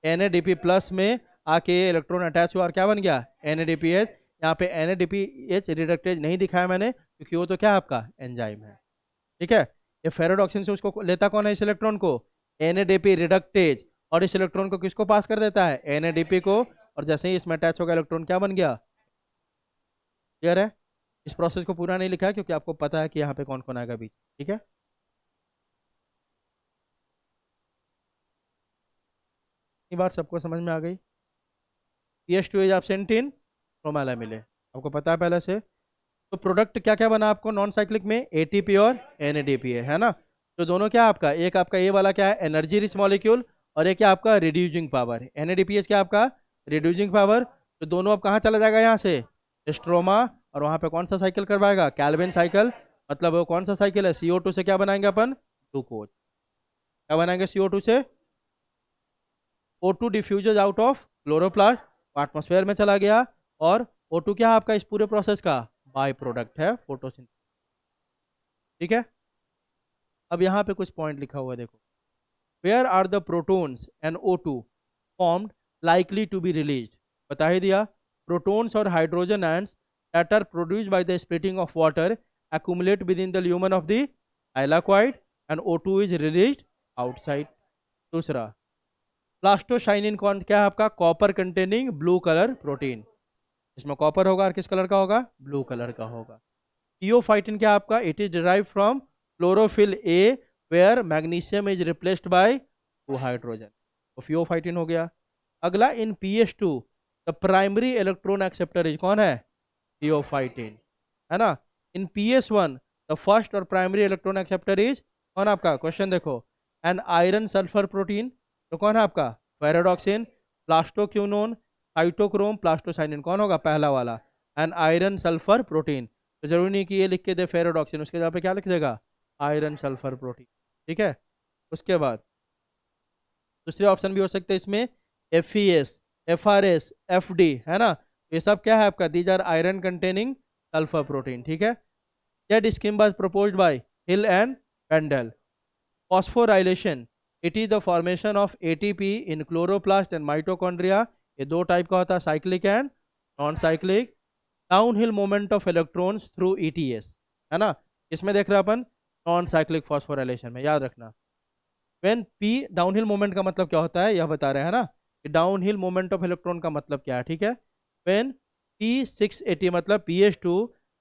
NADP प्लस में आके इलेक्ट्रॉन अटैच हुआ और क्या बन गया, NADPH। यहाँ पे NADPH रिडक्टेज नहीं दिखाया मैंने, क्योंकि वो तो क्या है आपका एंजाइम है। ठीक है, ये फेरोडॉक्सिन से उसको लेता कौन है इस इलेक्ट्रॉन को, एनएडीपी रिडक्टेज, और इस इलेक्ट्रॉन को किसको पास कर देता है, एनएडीपी को, और जैसे ही इसमें अटैच होगा इलेक्ट्रॉन क्या बन गया, क्लियर है। इस प्रोसेस को पूरा नहीं लिखा है क्योंकि आपको पता है कि यहाँ पे कौन कौन आएगा बीच। ठीक है, ये बात सबको समझ में आ गई। PH2 इज एब्सेंट इन क्रोमेलामिले, आपको पता है पहले से। तो प्रोडक्ट क्या क्या बना आपको नॉन साइक्लिक में, एटीपी और एनएडीपी है ना। तो दोनों क्या आपका, एक आपका ये वाला क्या है एनर्जी रिच मॉलिक्यूल, और एक क्या आपका रिड्यूसिंग पावर, एनएडीपीएस क्या आपका रिड्यूसिंग पावर। तो दोनों अब कहाँ चला जाएगा, यहाँ से स्ट्रोमा, और वहाँ पे कौन सा साइकिल करवाएगा, कैल्विन साइकिल। मतलब वो कौन सा साइकिल है, CO2 से क्या बनाएंगे अपन, ग्लूकोज। क्या बनाएंगे CO2 से, O2 diffuses out of chloroplast, atmosphere में चला गया, और O2 क्या है आपका इस पूरे प्रोसेस का बाय प्रोडक्ट है फोटोसिंथेसिस। ठीक है, अब यहाँ पे कुछ पॉइंट लिखा हुआ है देखो, where are the protons and O2 formed likely to be released, बता ही दिया, प्रोटॉन्स और hydrogen ions that are produced by the splitting of water accumulate within the lumen of the thylakoid and O2 is released outside। दूसरा, plastocyanin कौन क्या है आपका, copper containing blue colour protein, इसमें कॉपर होगा और किस कलर का होगा, ब्लू कलर का होगा। थियोफाइटिन क्या आपका, it is derive from chlorophyll a where magnesium is replaced by 2 hydrogen, तो थियोफाइटिन हो गया। अगला, in PH2 the primary electron acceptor is कौन है, थियोफाइटिन, है ना। इन PS1 द फर्स्ट और प्राइमरी इलेक्ट्रॉन एक्सेप्टर इज कौन आपका, क्वेश्चन देखो, एन आयरन सल्फर प्रोटीन, तो कौन है आपका फेरोडॉक्सिन, प्लास्टोक्यूनोन, साइटोक्रोम, प्लास्टोसाइनिन, कौन होगा पहला वाला, एन आयरन सल्फर प्रोटीन। तो जरूरी नहीं कि ये लिख के दे फेरोडॉक्सिन, उसके जगह पे क्या लिख देगा, आयरन सल्फर प्रोटीन। ठीक है, उसके बाद दूसरे ऑप्शन भी हो सकते हैं इसमें, FES, FRS, FD, है ना, ये सब क्या है आपका, these are iron containing sulphur protein. ठीक है, Z scheme was proposed by Hill and Bendall. Phosphorylation, it is the formation of ATP in chloroplast and mitochondria, ये दो टाइप का होता है, cyclic and non cyclic. Downhill moment of electrons through ETS, है ना, इसमें देख रहे हैं अपन नॉन साइक्लिक फॉस्फोराइलेशन में, याद रखना। व्हेन P डाउनहिल मोमेंट का मतलब क्या होता है, यह बता रहे हैं ना, कि डाउनहिल मोमेंट ऑफ इलेक्ट्रॉन का मतलब क्या है। ठीक है, व्हेन P680 मतलब PH2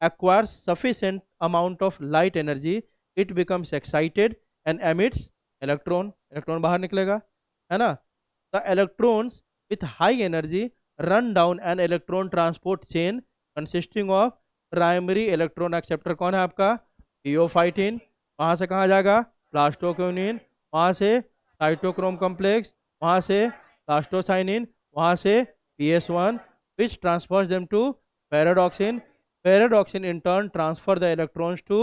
acquires sufficient amount of light energy, it becomes excited and emits electron, electron बाहर निकलेगा, है ना। The electrons with high energy run down an electron transport chain consisting of primary electron acceptor, कौन है आपका, थियोफाइटिन, वहाँ से कहाँ जाएगा, प्लास्टोक्यूनिन, वहाँ से साइटोक्रोम कॉम्प्लेक्स, वहाँ से प्लास्टोसाइनिन, वहाँ से PS1, which transfers them to ferredoxin. Ferredoxin in turn transfer the electrons to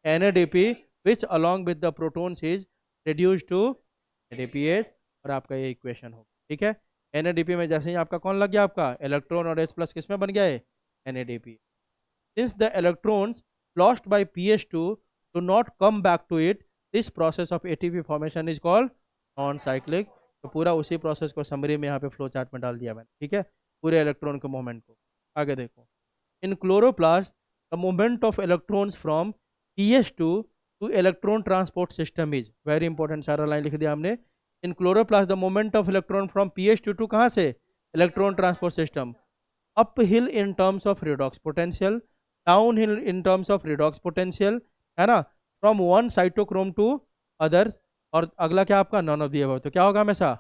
NADP, which along with the protons is reduced to NADPH, और आपका ये इक्वेशन हो। ठीक है, NADP में जैसे ही आपका कौन लग गया, आपका इलेक्ट्रॉन और H प्लस किस में बन गया है, NADP। Since the electrons lost by PH2 do not come back to it, this process of ATP formation is called non-cyclic। तो पूरा उसी प्रोसेस को समरी में यहाँ पे फ्लो चार्ट में डाल दिया मैंने। ठीक है, पूरे इलेक्ट्रॉन के मूवमेंट को। आगे देखो, in chloroplast the movement of electrons from PH2 to electron transport system is, very important, सारा लाइन लिख दिया हमने। In chloroplast the movement of electron from PH2 to कहाँ से, electron transport system, up hill in terms of redox potential, down hill in terms of redox potential, है ना, from one cytochrome to others, और अगला क्या आपका none of the above, तो क्या होगा हमेशा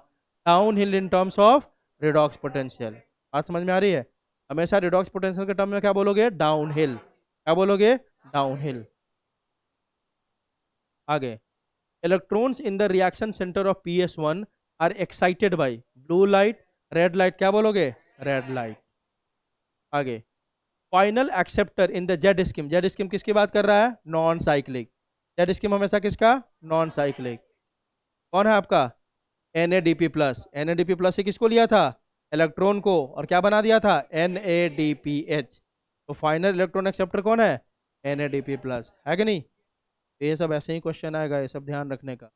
down hill in terms of redox potential. बात समझ में आ रही है, हमेशा रिडॉक्स पोटेंशियल के टर्म में क्या बोलोगे, डाउन हिल, क्या बोलोगे, डाउन हिल। आगे, electrons in the reaction centre of PS1 are excited by blue light, red light, क्या बोलोगे, रेड लाइट। आगे, final acceptor in the Z scheme, Z scheme किसकी बात कर रहा है, नॉन साइक्लिक, जेड स्कीम हमेशा किसका, नॉन साइक्लिक, कौन है आपका, NADP प्लस, NADP प्लस से किसको लिया था, इलेक्ट्रॉन को, और क्या बना दिया था, NADPH। तो फाइनल इलेक्ट्रॉन एक्सेप्टर कौन है, NADP प्लस, है कि नहीं। तो ये सब ऐसे ही क्वेश्चन आएगा, ये सब ध्यान रखने का।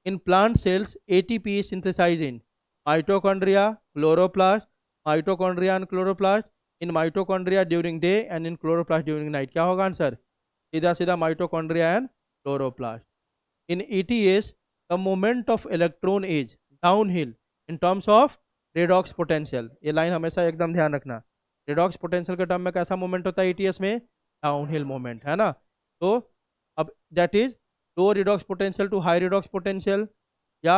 In plant cells ATP synthesise in mitochondria, chloroplast, mitochondria and chloroplast, in mitochondria during day and in chloroplast during night, क्या होगा आंसर, सीधा सीधा mitochondria and chloroplast. In ETS the moment of electron is down hill in terms of redox potential. ये line हमेशा एकदम ध्यान रखना. Redox potential के टर्म में कैसा मोमेंट होता है ETS में? डाउन हिल मोमेंट, है ना. तो अब that is low redox potential to high redox potential, या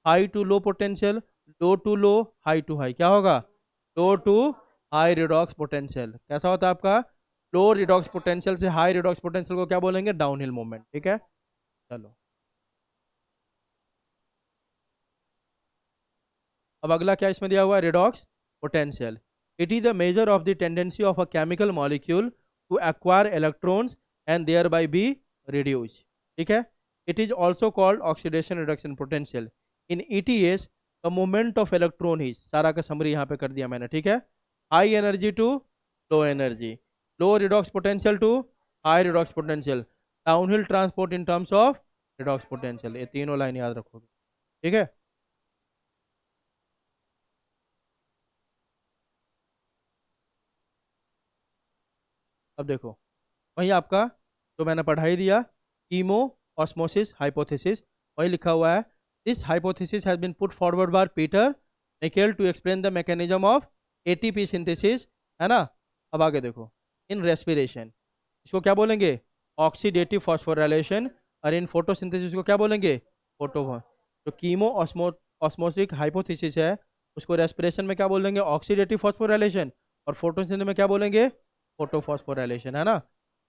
high to low potential, low to low, high to high. क्या होगा? Low to high redox potential. कैसा होता है आपका? लो रिडॉक्स पोटेंशियल से हाई रिडॉक्स पोटेंशियल को क्या बोलेंगे? Downhill movement. ठीक है, चलो. अब अगला क्या इसमें दिया हुआ है? Redox potential. It is the major of the tendency of a chemical molecule to acquire electrons and thereby be reduce. ठीक है. It is also called oxidation reduction potential. In ETS the moment of electron is, सारा का summary यहाँ पे कर दिया मैंने. ठीक है. High energy to low energy, low redox potential to high redox potential, downhill transport in terms of redox potential. ये तीनों लाइन याद रखोगे. ठीक है. अब देखो, वही आपका जो मैंने पढ़ाई दिया, कीमो ऑस्मोसिस हाइपोथेसिस, वही लिखा हुआ है. This hypothesis has been put forward by Peter Nickel to explain the mechanism of ATP synthesis, है ना. अब आगे देखो, इन रेस्पिरेशन इसको क्या बोलेंगे? Oxidative phosphorylation. और इन फोटोसिंथेसिस को क्या बोलेंगे? फोटो. जो कीमो ऑस्मोसिक हाइपोथेसिस है उसको रेस्पिरेशन में क्या बोलेंगे? Oxidative phosphorylation. और फोटोसिंथेसिस में क्या बोलेंगे? फोटोफॉस्फोराइलेशन, है ना.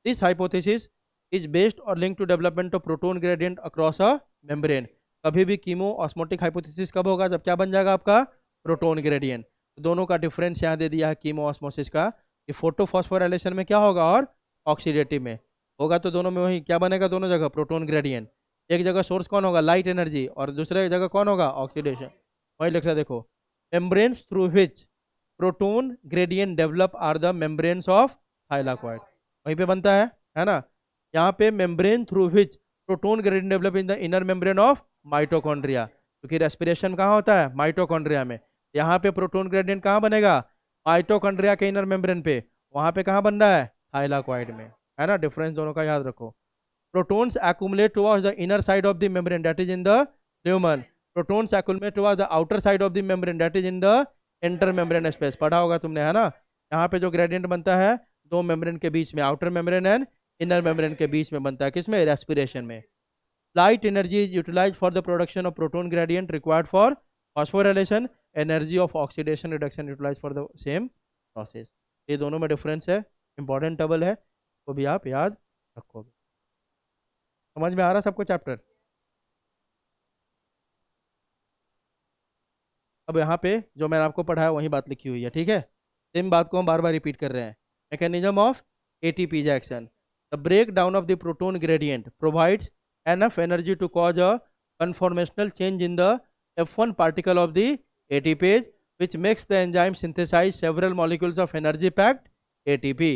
दिस हाइपोथेसिस इज बेस्ड और link to development of proton gradient across a membrane. कभी भी कीमो ऑस्मोटिक हाइपोथेसिस कब होगा? जब क्या बन जाएगा आपका? Proton gradient. दोनों का डिफरेंस यहाँ दे दिया है कीमो ऑस्मोसिस का. ये फोटोफॉस्फोराइलेशन में क्या होगा और ऑक्सीडेटिव में होगा. तो दोनों में वही क्या बनेगा? दोनों जगह प्रोटोन ग्रेडियंट. एक जगह सोर्स कौन होगा? Light energy. और दूसरे जगह कौन होगा? ऑक्सीडेशन. वही लिख रहा है देखो, membranes through which proton gradient develop are the membranes of thylakoid. वहीं पे बनता है ना. यहाँ पे membrane through which proton gradient develop in the inner membrane of mitochondria. क्योंकि रेस्पिरेशन कहाँ होता है? माइटोकॉन्ड्रिया में. यहाँ पे प्रोटोन ग्रेडियंट कहाँ बनेगा? माइटोकॉन्ड्रिया के इनर मेम्ब्रेन पे. वहाँ पे कहाँ बन रहा है? थाइलाकॉइड में, है ना. डिफरेंस दोनों का याद रखो. Protons accumulate towards the inner side of the membrane, that is in the lumen. Protons accumulate towards the outer side of the membrane, that is in the intermembrane space. पढ़ा होगा तुमने, है ना. यहाँ पे जो ग्रेडियंट बनता है दो मेम्ब्रेन के बीच में, outer membrane and inner membrane के बीच में बनता है. किसमें? रेस्पिरेशन में. Light energy is utilise for the production of proton gradient required for phosphorylation. Energy of oxidation reduction utilise for the same process. ये दोनों में डिफरेंस है. इंपॉर्टेंट टेबल है, वो भी आप याद रखोगे. समझ में आ रहा सबको चैप्टर? अब यहाँ पे जो मैंने आपको पढ़ाया वही बात लिखी हुई है. ठीक है. सेम बात को हम बार बार रिपीट कर रहे हैं. Mechanism of ATP reaction. The break down of the proton gradient provides enough energy to cause a conformational change in the F1 particle of the ATPase which makes the enzyme synthesize several molecules of energy packed ATP.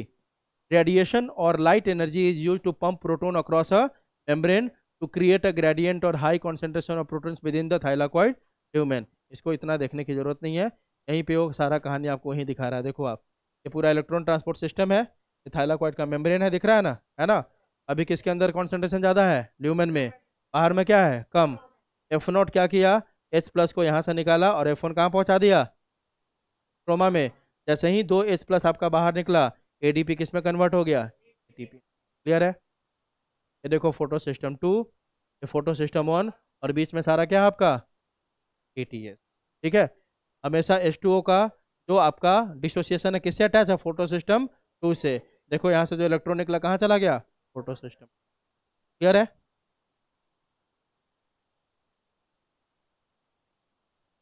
Radiation or light energy is used to pump proton across a membrane to create a gradient or high concentration of protons within the thylakoid lumen. इसको इतना देखने की जरूरत नहीं है. यहीं पे वो सारा कहानी आपको वहीं दिखा रहा है. देखो आप, ये पूरा इलेक्ट्रॉन ट्रांसपोर्ट सिस्टम है. ये थाइलाकॉइड का मेम्ब्रेन है, दिख रहा है ना, है ना. अभी किसके अंदर कॉन्सेंट्रेशन ज़्यादा है? ल्यूमेन में. बाहर में क्या है? कम. F0 क्या किया? H+ को यहाँ से निकाला और F1 कहाँ पहुँचा दिया? स्ट्रोमा में. जैसे ही 2H+ आपका बाहर निकला, ADP किस में कन्वर्ट हो गया? ATP. क्लियर है? ये देखो फोटो सिस्टम 2, ये फोटो सिस्टम 1, और बीच में सारा क्या है आपका? ATS. ठीक है. हमेशा H2O का जो आपका डिसोसिएशन है किससे अटैच है? फोटो सिस्टम 2 से. देखो यहाँ से जो इलेक्ट्रॉन निकला कहाँ चला गया? Photo system. क्लियर है?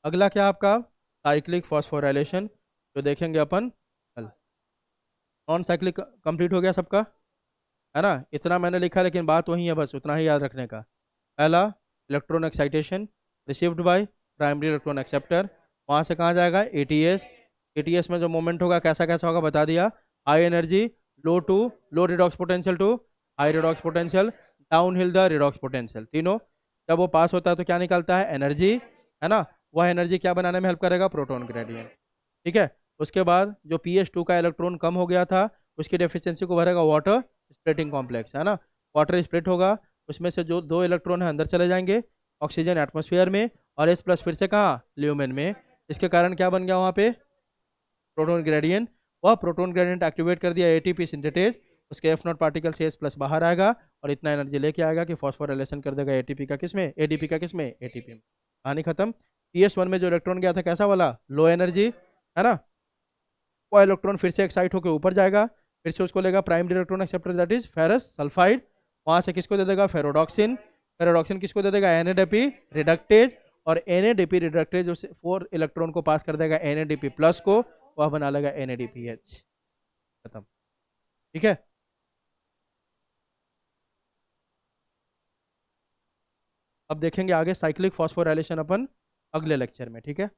अगला क्या आपका? साइक्लिक फॉस्फोराइलेशन, जो देखेंगे अपन कल. नॉन साइक्लिक कंप्लीट हो गया सबका, है ना. इतना मैंने लिखा लेकिन बात वही है, बस उतना ही याद रखने का. पहला, electron excitation received by primary electron acceptor. वहाँ से कहाँ जाएगा? ATS. ATS में जो मोमेंट होगा कैसा कैसा होगा बता दिया. High energy, low redox potential to high redox potential, down hill the redox potential. तीनों जब वो पास होता है तो क्या निकलता है? एनर्जी, है ना. वह एनर्जी क्या बनाने में हेल्प करेगा? Proton gradient. ठीक है. उसके बाद जो pH2 का इलेक्ट्रॉन कम हो गया था उसकी डेफिशिएंसी को भरेगा वाटर, स्प्लिटिंग कॉम्प्लेक्स, है ना। वाटर स्प्लिट होगा, उसमें से जो 2 इलेक्ट्रॉन है अंदर चले जाएंगे ऑक्सीजन एटमॉस्फेयर में, और H प्लस फिर से कहाँ, ल्यूमेन में। इसके कारण क्या बन गया वहाँ पे, प्रोटॉन ग्रेडियंट। वह प्रोटॉन ग्रेडियंट एक्टिवेट कर दिया एटीपी सिंथेटेज, उसके एफ नॉट पार्टिकल से H प्लस बाहर आएगा और इतना एनर्जी लेके आएगा कि फॉस्फोराइलेशन कर देगा एटीपी का किसमें, एडीपी का किसमें, एटीपी में। कहानी खत्म। PS1 में जो इलेक्ट्रॉन गया था कैसा वाला, लो एनर्जी, है ना। वो इलेक्ट्रॉन फिर से एक्साइट होकर ऊपर जाएगा, फिर से उसको लेगा prime electron acceptor that is ferrous sulphide, वहां से किसको दे देगा, फेरोडॉक्सिन। फेरोडॉक्सिन किसको दे देगा, एनएडीपी रिडक्टेज, और एनएडीपी रिडक्टेज उसे 4 इलेक्ट्रॉन को पास कर देगा एनएडीपी प्लस को, वह बना लेगा एनएडीपीएच। खत्म। ठीक है। अब देखेंगे आगे साइक्लिक फॉस्फोराइलेशन अपन अगले लेक्चर में, ठीक है।